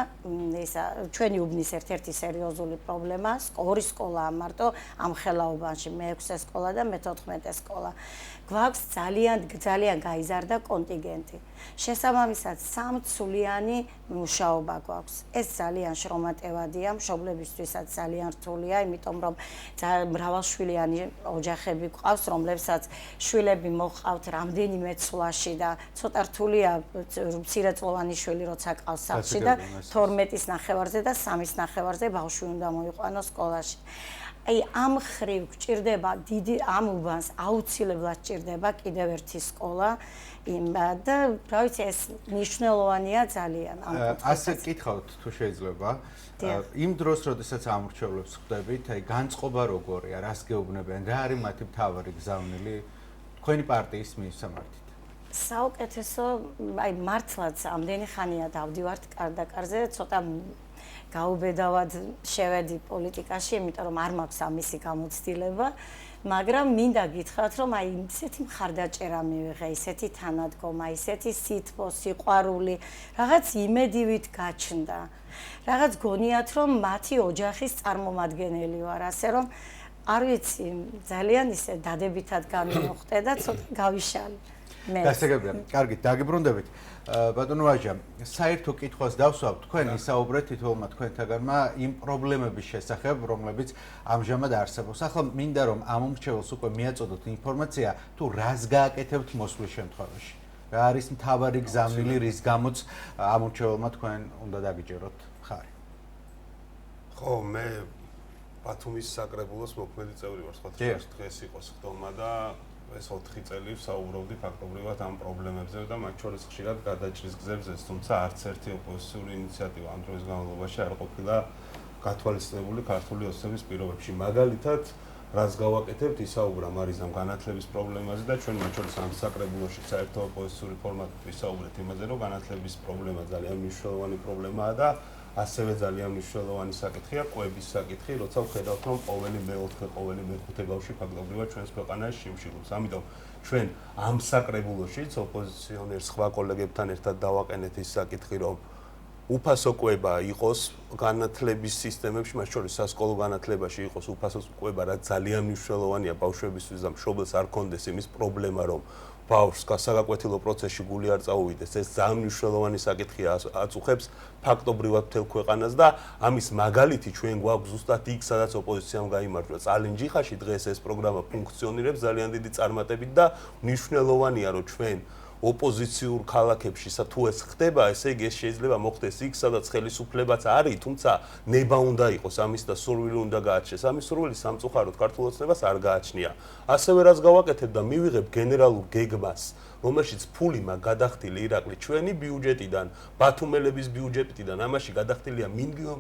ჩვენი უბნის ერთ-ერთი სერიოზული პრობლემაა, ორი სკოლაა მარტო ამ ხელაობანში, მე-6 სკოლა და მე-14 სკოლა. გვაქვს ძალიან გაიზარდა კონტინგენტი. შესაბამისად, სამცულიანი მუშაობა გვაქვს. ეს ძალიან შრომატევადია, მშობლებისთვისაც ძალიან რთულია, იმიტომ რომ მრავალშვილიანი ოჯახები გვყავს, რომლებსაც შვილები მოჰყავთ რამდენიმე ცვლაში და ცოტა რთულია მცირეწლოვანი შვილი როცა ყავს სახლში და 12-ის ნახევარზე და 3-ის ნახევარზე ბავშვი უნდა მოიყვანოს სკოლაში. აი ამ ხრივ გჭირდება დიდი ამ უბანს აუცილებლად გჭირდება კიდევ ერთი სკოლა და რა ვიცი ეს მნიშვნელოვანია ძალიან ამ კუთხეში. ასე კითხავთ თუ შეიძლება იმ დროს როდესაც ამორჩევლებს ხვდებით, აი განწყობა როგორია, რას გეუბნებიან, რა არის მათი მთავარი გზავნილი თქვენი პარტიის მისამართით? საუკეთესო, აი მართლაც ამდენი ხანია დავდივართ კარდაკარზე, ცოტა გაუბედავად შევედი პოლიტიკაში, იმიტომ რომ არ მაქვს ამისი გამოცდილება, მაგრამ მინდა გითხრათ, რომ აი ისეთი მხარდაჭერა მივიღე, ისეთი თანადგომა, ისეთი სითბო, სიყვარული, რაღაც იმედივით გაჩნდა. რაღაც გონიათ, რომ მათი ოჯახის წარმომადგენელი ვარ, ასე რომ არ ვიცი, ძალიან ისე დადებითად გამიმოხტე და ცოტა გავიშალე. გასაგებია. კარგით, დაგიბრუნდებით. ბატონო ვაჟა, საერთო კითხვას დავსვავ, თქვენ ისაუბრეთ თითოეულმა თქვენთაგანმა იმ პრობლემების შესახებ, რომლებიც ამჟამად არსებობს. ახლა მინდა რომ ამორჩეველს უკვე მიაწოდოთ ინფორმაცია, თუ რას გააკეთებთ მოსვლის შემთხვევაში. რა არის მთავარი გზავნილი, რის გამოც ამორჩეველმა თქვენ უნდა დაგიჭიროთ ხარი? ხო, მე ბათუმის საკრებულოს მოქმედი წევრი ვარ, სხვა დღეს იყო ხდომა და ეს 4 წელი ვსაუბრობდი ფაქტობრივად ამ პრობლემებზე და მათ შორის ხშირად გადაჭრის გზებზე, თუმცა არც ერთი ოპოზიციური ინიციატივა ამ დროის განმავლობაში არ ყოფილა გათვალისწინებული ქართული ოცნების პირობებში. მაგალითად, რაც გავაკეთებთ, ისაუბრა მარიზამ განათლების პრობლემაზე და ჩვენ მათ შორის ამ საკრებულოში საერთო ოპოზიციური ფორმატით ვისაუბრეთ იმაზე, რომ განათლების პრობლემა ძალიან მნიშვნელოვანი პრობლემაა და ასევე ძალიან მნიშვნელოვანი საკითხია კვების საკითხი, როცა ვხედავთ, რომ ყოველი მე-4, ყოველი მე-5 ბავშვი ფაქტობრივად ჩვენს ქვეყანაში შიმშილობს. ამიტომ ჩვენ ამ საკრებულოშიც ოპოზიციონერს სხვა კოლეგებთან ერთად დავაყენეთ ის საკითხი, რომ უფასო კვება იყოს განათლების სისტემებში, მათ შორის სასკოლო განათლებაში იყოს უფასო კვება, რაც ძალიან მნიშვნელოვანია ბავშვებისთვის და მშობელს არ კონდეს იმის პრობლემა, რომ ბავშვს გასაგაკვეთილო პროცესში გული არ წაუვიდეს. ეს ძალიან მნიშვნელოვანი საკითხია, აწუხებს ფაქტობრივად მთელ ქვეყანას და ამის მაგალითი ჩვენ გვაქვს ზუსტად იქ, სადაც ოპოზიციამ გაიმარჯვა. წალენჯიხაში დღეს ეს პროგრამა ფუნქციონირებს ძალიან დიდი წარმატებით და მნიშვნელოვანია, რომ ჩვენ ოპოზიციურ ქალაქებში თუ ეს ხდება, ესე იგი ეს შეიძლება მოხდეს იქ, სადაც ხელისუფლებაც არის, თუმცა ნება უნდა იყოს ამის და სურვილი უნდა გააჩნდეს. ამის სურვილი სამწუხაროდ ქართულ ოცნებას არ გააჩნია. ასევე რაც გავაკეთებ და მივიღებ გენერალურ გეგმას, რომელშიც ფული მაგ გადახდილი ირაკლი ჩვენი ბიუჯეტიდან, ბათუმელების ბიუჯეტიდან, ამაში გადახდილია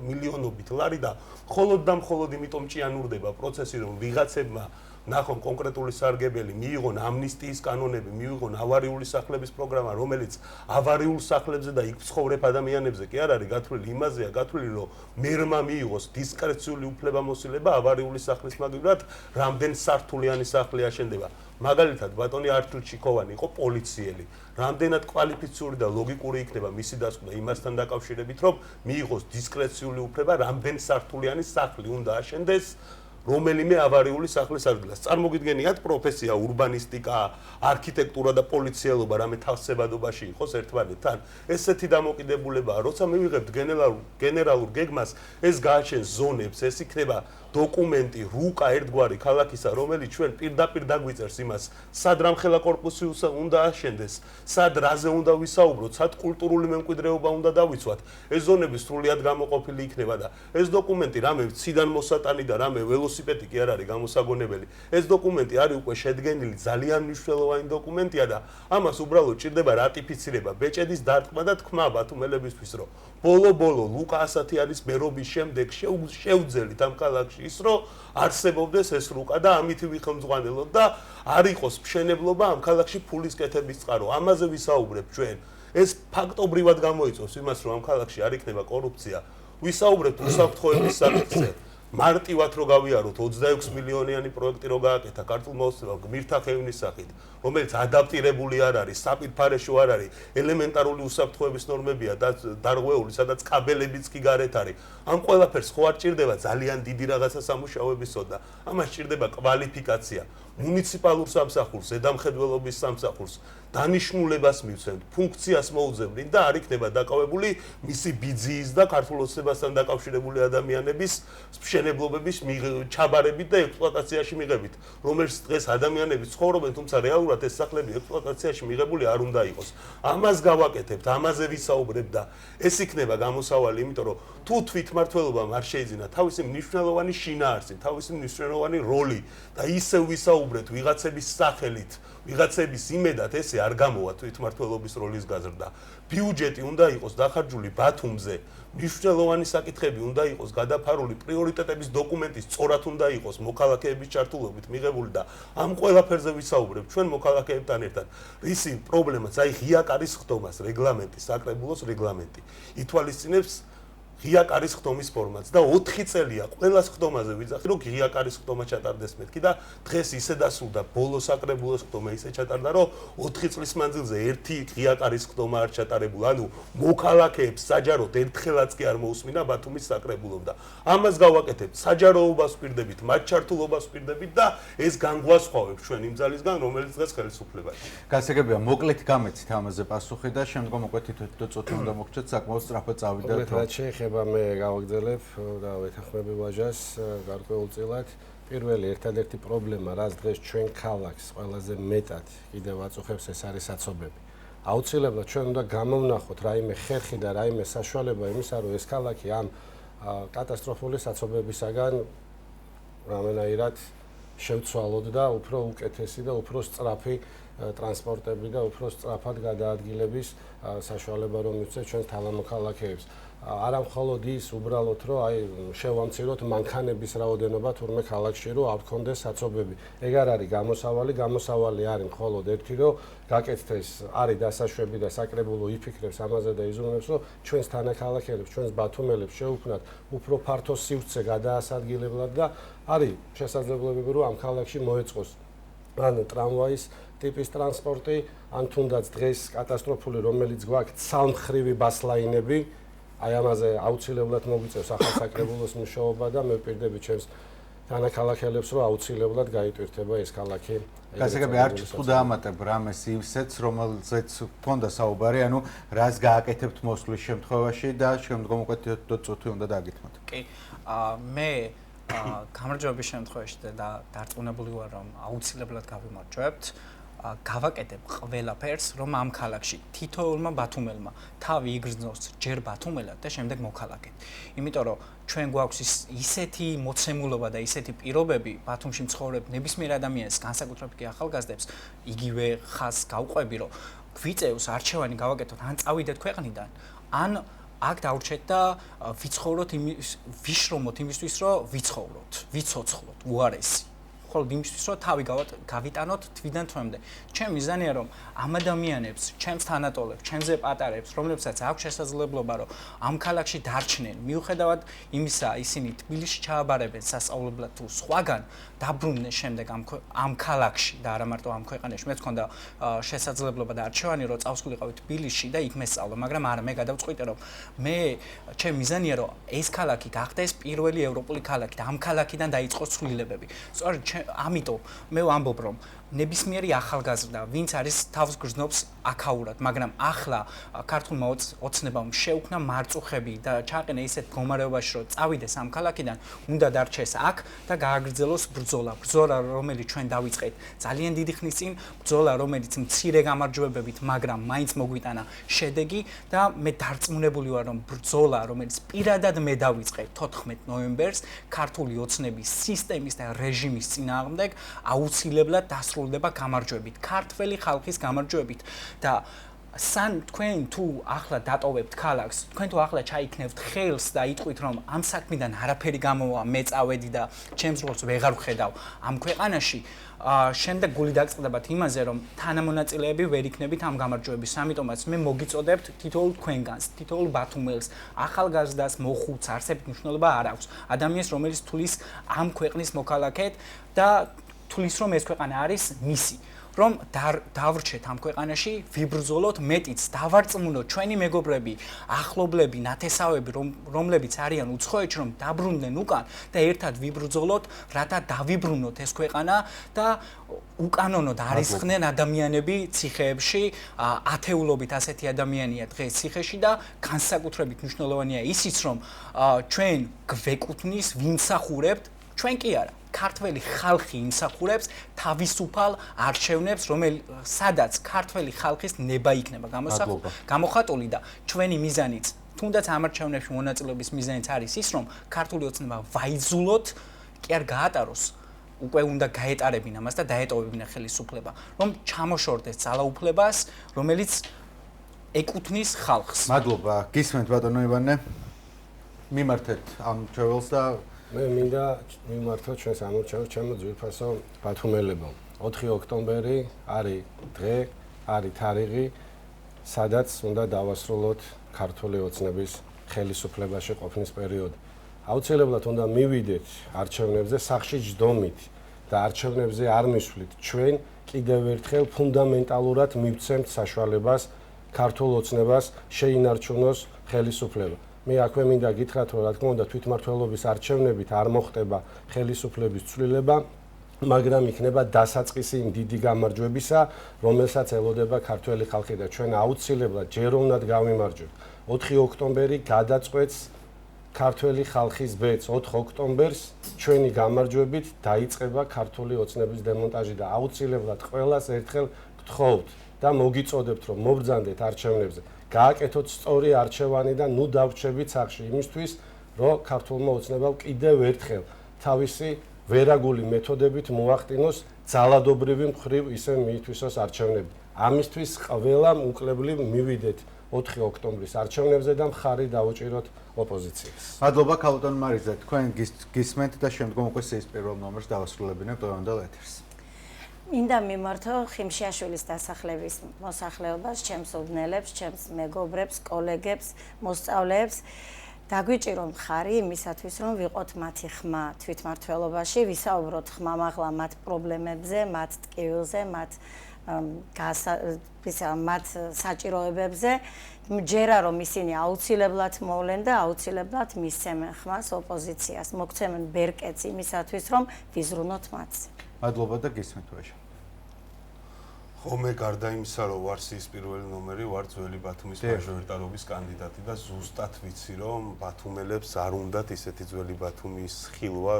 მილიონობით ლარი და მხოლოდ და მხოლოდ იმიტომ ჭიანურდება პროცესი, რომ ვიღაცებმა ნახონ კონკრეტული სარგებელი, მიიღონ ამნისტიის კანონები, მიიღონ ავარიული სახლების პროგრამა, რომელიც ავარიულ სახლებზე და იქ ცხოვრებ ადამიანებზე კი არ არის გათვლილი, იმაზეა გათვლილი, რომ მერმა მიიღოს დისკრეციული უფლებამოსილება ავარიული სახლის მაგივრად, რამდენ სართულიანი სახლი აშენდება. მაგალითად, ბატონი არტილ ჩიქოვანი იყო პოლიციელი. რამდენად კვალიფიციური და ლოგიკური იქნება მისი დასკვნა იმასთან დაკავშირებით, რომ მიიღოს დისკრეციული უფლება, რამდენ სართულიანი სახლი უნდა აშენდეს რომელიმე ავარიული სახლის ადგილას. წარმოგიდგენიათ პროფესია ურბანისტიკა, არქიტექტურა და პოლიციელობა რამე თავსებადობაში იყოს ერთმანეთთან. ესეთი დამოკიდებულებაა, როცა მივიღებთ გენერალურ გეგმას, ეს გააჩენს ზონებს, ეს იქნება დოკუმენტი, რუკა ერთგვარი ქალაქისა, რომელიც ჩვენ პირდაპირ დაგვიწერს იმას, სად რამხელა კორპუსი უნდა აშენდეს, სად რაზე უნდა ვისაუბროთ, სად კულტურული მემკვიდრეობა უნდა დავიცვათ. ეს ზონები სრულიად გამოყოფილი იქნება და ეს დოკუმენტი რამე ციდან მოსატანი და რამე ველოსიპედი კი არ არის გამოსაგონებელი. ეს დოკუმენტი არის უკვე შედგენილი, ძალიან მნიშვნელოვანი დოკუმენტია და ამას უბრალოდ ჭირდება რატიფიცირება, ბეჭედის დარტყმა და თქმა ბათუმელებისთვის, რომ ბოლო ლუკა ასათი არის მერობის შემდეგ შეუძელით ამ ქალაქში ის რომ არსებობდეს ეს რუკა და ამით ვიხელმძღვანელოთ და არ იყოს მშენებლობა ამ ქალაქში ფულის კეთების წყარო. ამაზე ვისაუბრებ ჩვენ. ეს ფაქტობრივად გამოიწვევს იმას, რომ ამ ქალაქში არ იქნება კორუფცია. ვისაუბრებთ უსაფრთხოების საკითხზე. მარტივად რო გავიაროთ 26 მილიონიანი პროექტი რო გააკეთა ქართულმა ოცნებამ გმირთა ხევნის სახით, რომელიც ადაპტირებული არ არის, საპირფარეშო არ არის, ელემენტარული უსაფრთხოების ნორმებია დარღვეული, სადაც კაბელებიც კი გარეთ არის. ამ ყველაფერს ხო არ ჭირდება ძალიან დიდი რაღაცა სამუშაოების ცოდნა. ამას ჭირდება კვალიფიკაცია. მუნიციპალურ სამსახურს, ზედამხედველობის სამსახურს დანიშნულებას მივცემთ, ფუნქციას მოუძებნით და არ იქნება დაკავებული მისი ბიძიის და ქართულ ოცნებასთან დაკავშირებული ადამიანების მშენებლობების ჩაბარებით და ექსპლუატაციაში მიღებით, რომელიც დღეს ადამიანები ცხოვრობენ, თუმცა რეალურად ეს სახლები ექსპლუატაციაში მიღებული არ უნდა იყოს. ამას გავაკეთებთ, ამაზე ვისაუბრებ და ეს იქნება გამოსავალი, იმიტომ რომ თუ თვითმმართველობამ არ შეიძინა თავისი მნიშვნელოვანი შინაარსი, თავისი მნიშვნელოვანი როლი და ისევ ვისაუბრეთ ვიღაცების სახელით, ვიღაცების იმედად, ესე არ გამოვა თვითმმართველობის როლის გაზრდა. ბიუჯეტი უნდა იყოს დახარჯული ბათუმზე, მნიშვნელოვანი საკითხები უნდა იყოს გადაფარული, პრიორიტეტების დოკუმენტი სწორად უნდა იყოს მოქალაქეების ჩართულობით მიღებული და ამ ყველაფერზე ვისაუბრებ ჩვენ მოქალაქეებთან ერთად. რისი პრობლემაც, აი ღია კარის ხდომას რეგლამენტი, საკრებულოს რეგლამენტი ითვალისწინებს ღია კარის ხდომის ფორმატს და 4 წელია ყველას ხდომაზე ვიძახი, რომ ღია კარის ხდომა ჩატარდეს მეთქი და დღეს ისე დასრულდა ბოლო საკრებულოს ხდომა ისე ჩატარდა, რომ 4 წლის მანძილზე ერთი ღია კარის ხდომა არ ჩატარებულა. ანუ მოქალაქეებს საჯაროდ ერთხელაც კი არ მოусმინა ბათუმის საკრებულომ და ამას გავაკეთებთ საჯაროობას ვკვირდებით, მათ ჩართულობას ვკვირდებით და ეს განგვასხვავებს ჩვენ იმ ძალისგან, რომელიც დღეს ხელისუფლებაში. გასაგებია, მოკლედ გამეცით ამაზე პასუხი და შემდგომ უკვე თვითონ უნდა მოგჩეთ საკმაოდ სწრაფად წავიდეთ. მე გავაგრძელებ და ვეთანხმები ვაჟას გარკვეულწილად. პირველი ერთადერთი პრობლემა, რაც დღეს ჩვენ ქალაქს ყველაზე მეტად კიდევ აწუხებს, ეს არის საცობები. აუცილებლად ჩვენ უნდა გამოვნახოთ რაიმე ხერხი და რაიმე საშუალება იმისა, რომ ეს ქალაქი ამ კატასტროფული საცობებისაგან რამენაირად შევცვალოთ და უფრო უკეთესი და უფრო სწრაფი ტრანსპორტები და უფრო სწრაფად გადაადგილების საშუალება რომ მივცეთ ჩვენს თანამოქალაქეებს. არა მხოლოდ ის უბრალოდ რომ აი შევამციროთ მანქანების რაოდენობა თურმე ქალაქში რომ არ გქონდეს საცობები. ეგ არ არის გამოსავალი არის მხოლოდ ერთი რომ გაკეთდეს არის დასაშვები და საკრებულო იფიქრებს ამაზე და იზრუნებს რომ ჩვენს თანაქალაქეებს, ჩვენს ბათუმელებს შეუქმნათ უფრო ფართო სივრცე გადაასადგილებლად და არის შესაძლებლობები რომ ამ ქალაქში მოეწყოს ან ტრამვაის ტიპის ტრანსპორტი, ან თუნდაც დღეს კატასტროფული, რომელიც გვაქვს ცალმხრივი ბასლაინები, აი ამაზე აუცილებლად მოგვიწევს ახალსაკრებულოს მუშაობა და მე ვპირდები ჩემს თანაქალაქელებს, რომ აუცილებლად გაიტვირთება ეს ქალაქი. გასაგები არ ჩხუ დაამატებ რამეს იმსეც, რომელზეც გქონდა საუბარი, ანუ რას გააკეთებთ მოსვლის შემთხვევაში და შემდგომ უკვე წუთი უნდა დაგითმოთ. კი, მე გამარჯვების შემთხვევაში და დარწმუნებული ვარ, რომ აუცილებლად გავიმარჯვებთ. გავაკეთებ ყველაფერს, რომ ამ ქალაქში თითოეულმა ბათუმელმა თავი იგრძნოს ჯერ ბათუმელად და შემდეგ მოქალაქედ. იმიტომ რომ ჩვენ გვაქვს ისეთი მოცემულობა და ისეთი პირობები ბათუმში მცხოვრებ ნებისმიერ ადამიანს, განსაკუთრებით კი ახალგაზრდებს, იგივე ხაზს გავყვები, რომ გვიწევს არჩევანი გავაკეთოთ, ან წავიდეთ ქვეყნიდან, ან აქ დავრჩეთ და ვიცხოვროთ ვიშრომოთ იმისთვის, რომ ვიცხოვროთ, ვიცოცხლოთ, უარესი. ხოლო იმისთვის რომ თავი გავიტანოთ თვიდან თვემდე. ჩემი მიზანია რომ ამ ადამიანებს, ჩემს თანატოლებს, ჩემზე პატარებს, რომლებსაც აქვს შესაძლებლობა რომ ამ ქალაქში დარჩნენ, მიუხედავად იმისა, ისინი თბილისში ჩააბარებენ სასწავლებლად თუ სხვაგან, დაბრუნდნენ შემდეგ ამ ქალაქში და არა მარტო ამ ქვეყანაში. მეც მქონდა შესაძლებლობა და არჩევანი რომ წავსულიყავი თბილისში და იქ მესწავლო, მაგრამ არა, მე გადავწყვიტე რომ ჩემი მიზანია რომ ეს ქალაქი გახდეს პირველი ევროპული ქალაქი და ამ ქალაქიდან დაიწყოს ცვლილებები. სწორედ ამიტომ მე ვამბობ რომ ნებისმიერი ახალგაზრდა, ვინც არის თავს გრძნობს აქაურად, მაგრამ ახლა ქართულმა ოცნებამ შეუქმნა მარწუხები და ჩააყენა ისეთ მდგომარეობაში, რომ წავიდეს ამ ქალაქიდან, უნდა დარჩეს აქ და გააგრძელოს ბრძოლა. ბრძოლა, რომელიც ჩვენ დავიწყეთ ძალიან დიდი ხნის წინ, ბრძოლა, რომელიც მცირე გამარჯვებებით, მაგრამ მაინც მოგვიტანა შედეგი და მე დარწმუნებული ვარ, რომ ბრძოლა, რომელიც პირადად მე დავიწყე 14 ნოემბერს, ქართული ოცნების სისტემის და რეჟიმის წინააღმდეგ აუცილებლად დასრულდება გამარჯვებით, ქართველი ხალხის გამარჯვებით და სან თქვენ თუ ახლა დატოვებთ ქალაქს, თქვენ თუ ახლა ჩაიქნევთ ხელს და იტყვით რომ ამ საქმიდან არაფერი გამოვა, მე წავედი და ჩემს როლს ვეღარ ვხედავ ამ ქვეყანაში, შემდეგ გული დაგწყდებათ იმაზე რომ თანამონაწილეები ვერ იქნებით ამ გამარჯვების. ამიტომაც მე მოგიწოდებთ თითოეულ თქვენგანს, თითოეულ ბათუმელს, ახალგაზრდას, მოხუცს, არსებით მნიშვნელობა არ აქვს. ადამიანს, რომელიც თulis ამ ქვეყნის მოქალაქედ და თulis რომ ეს ქვეყანა არის მისი. რომ დავრჩეთ ამ ქვეყანაში, ვიბრძოლოთ, მეტიც დავარწმუნოთ ჩვენი მეგობრები, ახლობლები, ნათესავები, რომლებიც არიან უცხოეთში, რომ დაბრუნდნენ უკან და ერთად ვიბრძოლოთ, რათა დავიბრუნოთ ეს ქვეყანა და უკანონოდ არისხდნენ ადამიანები ციხეებში, ათეულობით ასეთი ადამიანია დღეს ციხეში და განსაკუთრებით მნიშვნელოვანია ისიც, რომ ჩვენ გვეკუთვნის, ვიმსახურებთ, ჩვენ კი არა. ქართველი ხალხი იმსახურებს თავისუფალ არჩევნებს, სადაც ქართველი ხალხის ნება იქნება გამოხატული და ჩვენი მიზანიც, თუნდაც ამ არჩევნებში მონაწილეობის მიზანიც არის ის, რომ ქართული ოცნება ვაიძულოთ, კი არ გაატაროს, უკვე უნდა გაეტარებინა მას და დაეტოვებინა ხელისუფლება, რომ ჩამოშორდეს ძალაუფლებას, რომელიც ეკუთვნის ხალხს. მადლობა, გისმენთ ბატონო ივანე. მიმართეთ ამ ჩვეულს და მე მინდა მიმართო ჩვენს ამორჩეულს ჩემო ძვირფასო ბათუმელებო. 4 ოქტომბერი არის დღე, არის თარიღი, სადაც უნდა დავასრულოთ ქართული ოცნების ხელისუფლებაში ყოფნის პერიოდი. აუცილებლად უნდა მივიდეთ არჩევნებზე სახში ჯდომით და არჩევნებზე არ მისვლით. ჩვენ კიდევ ერთხელ ფუნდამენტალურად მივცემთ საშუალებას ქართულ ოცნებას შეინარჩუნოს ხელისუფლება. მე აქვე მინდა გითხრათ, რომ რა თქმა უნდა თვითმმართველობის არჩევნებით არ მოხდება ხელისუფლების ცვლილება, მაგრამ იქნება დასაწყისი იმ დიდი გამარჯვებისა, რომელსაც ელოდება ქართველი ხალხი და ჩვენ აუცილებლად ჯეროვნად გავიმარჯვებთ. 4 ოქტომბერი გადაწყვეტს ქართველი ხალხის ბედს. 4 ოქტომბერს ჩვენი გამარჯვებით დაიწყება ქართული ოცნების დემონტაჟი და აუცილებლად ყველას ერთხელ გთხოვთ და მოგიწოდებთ, რომ მობრძანდეთ არჩევნებზე. გააკეთოთ სწორი არჩევანი და ნუ დავრჩებით სახში იმისთვის, რომ ქართულმა ოცნებამ კიდევ ერთხელ თავისი ვერაგული მეთოდებით მოახდინოს ძალადობრივი მხრივ ისე მიითვისოს არჩევნები. ამისთვის ყველამ უკლებლივ მივიდეთ 4 ოქტომბრის არჩევნებზე და მხარი დაუჭიროთ ოპოზიციას. მადლობა ქალბატონ მარიზე, თქვენ გისმენთ და შემდგომ უკვე სიის პირველ ნომერს დავასრულებინებთ დღევანდელ ეთერს. მინდა მიმართო ხიმშიაშვილის დასახლების მოსახლეობას, ჩემს უბნელებს, ჩემს მეგობრებს, კოლეგებს, მოსწავლეებს დაგვიჭირო მხარი იმისათვის, რომ ვიყოთ მათი ხმა თვითმმართველობაში, ვისაუბროთ ხმამაღლა მათ პრობლემებზე, მათ ტკივილზე, მათ მათ საჭიროებებზე, მჯერა რომ ისინი აუცილებლად მოვლენ და აუცილებლად მისცემენ ხმას ოპოზიციას, მოგცემენ ბერკეტს იმისათვის, რომ ვიზრუნოთ მათზე. მადლობა და გისმენთ ვაჟა. ხოლმე გარდა იმისა, რომ ვარ სიის პირველი ნომერი, ვარ ძველი ბათუმის მაჟორიტარობის კანდიდატი და ზუსტად ვიცი, რომ ბათუმელებს არ უნდათ ისეთი ძველი ბათუმის ხილვა,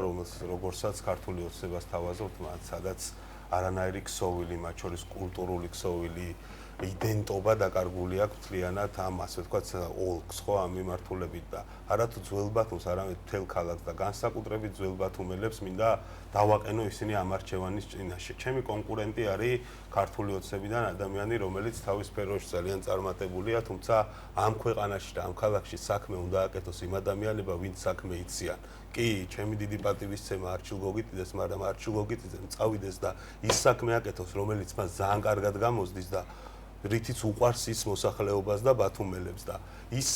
როგორცაც ქართული ოცნებას თავაზობთ, მათ სადაც არანაირი ქსოვილი, მათ შორის კულტურული ქსოვილი, იდენტობა დაკარგული აქვს მთლიანად ამ ასე ვთქვათ ოლქს ხო ამ მიმართულებით და არათუ ძველ ბათუმს, არამედ მთელ ქალაქს და განსაკუთრებით ძველ ბათუმელებს მინდა დავაყენო ისინი ამ არჩევანის წინაშე. ჩემი კონკურენტი არის ქართული ოცნებიდან ადამიანი, რომელიც თავის სფეროში ძალიან წარმატებულია, თუმცა ამ ქვეყანაში და ამ ქალაქში საქმე უნდა აკეთოს იმ ადამიანებმა, ვინც საქმე იციან. კი, ჩემი დიდი პატივისცემა არჩილ გოგიტიძეს, მაგრამ არჩილ გოგიტიძემ წავიდეს და ის საქმე აკეთოს, რომელიც მას ძალიან კარგად გამოსდის და რითიც უყვარს ის მოსახლეობას და ბათუმელებს და ის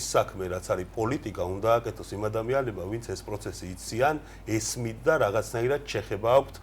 საქმე რაც არის პოლიტიკა უნდა აკეთოს იმ ადამიანებმა, ვინც ეს პროცესი იციან, ესმით და რაღაცნაირად შეხება აქვთ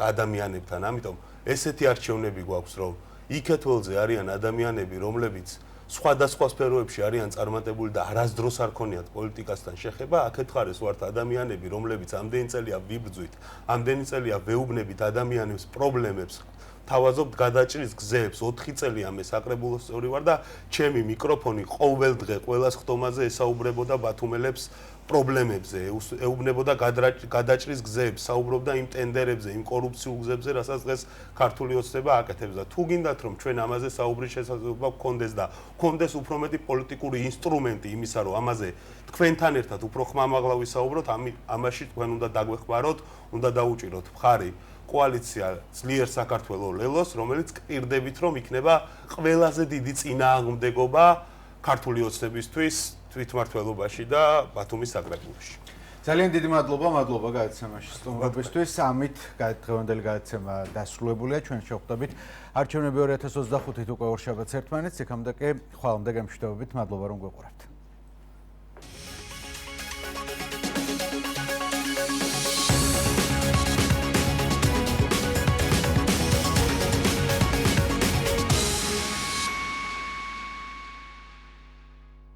ადამიანებთან. ამიტომ ესეთი არჩევნები გვაქვს, რომ იქეთველზე არიან ადამიანები, რომლებიც სხვადასხვა სფეროებში არიან წარმატებული და არასდროს არ ქონიათ პოლიტიკასთან შეხება, აქეთ ხარეს ვართ ადამიანები, რომლებიც ამდენი წელია ვიბრძვით, ამდენი წელია ვეუბნებით ადამიანებს პრობლემებს თავაზობთ გადაჭრის გზებს 4 წელია მე საკრებულოს წევრი ვარ და ჩემი მიკროფონი ყოველ დღე ყოველას ხტომაზე ესაუბრებოდა ბათუმელებს პრობლემებზე, ეუბნებოდა გადაჭრის გზებს, საუბრობდა იმ ტენდერებზე, იმ კორუფციულ გზებზე, რასაც დღეს ქართული ოცნება აკეთებს და თუ გინდათ რომ ჩვენ ამაზე საუბრის შესაძლებლობა გქონდეს და გქონდეს უფრო მეტი პოლიტიკური ინსტრუმენტი იმისა, რომ ამაზე თქვენთან ერთად უფრო ხმამაღლა ვისაუბროთ, ამაში თქვენ უნდა დაგვეხმაროთ, უნდა დაუჭიროთ მხარი კოალიცია ძლიერ საქართველოს ლელოს, რომელიც კირდებით რომ იქნება ყველაზე დიდი წინააღმდეგობა ქართული ოცნებისთვის თვითმმართველობაში და ბათუმის საკრებულოში. ძალიან დიდი მადლობა გადაცემაში სტუმრობისთვის. ამით დღევანდელი გადაცემა დასრულებულია. ჩვენ შევხვდებით არჩევნები 2025-ით უკვე ორშაბათს ერთმანეთს. იქამდე კი ხვალამდე გემშვიდობებით. მადლობა რომ გვეყურებთ.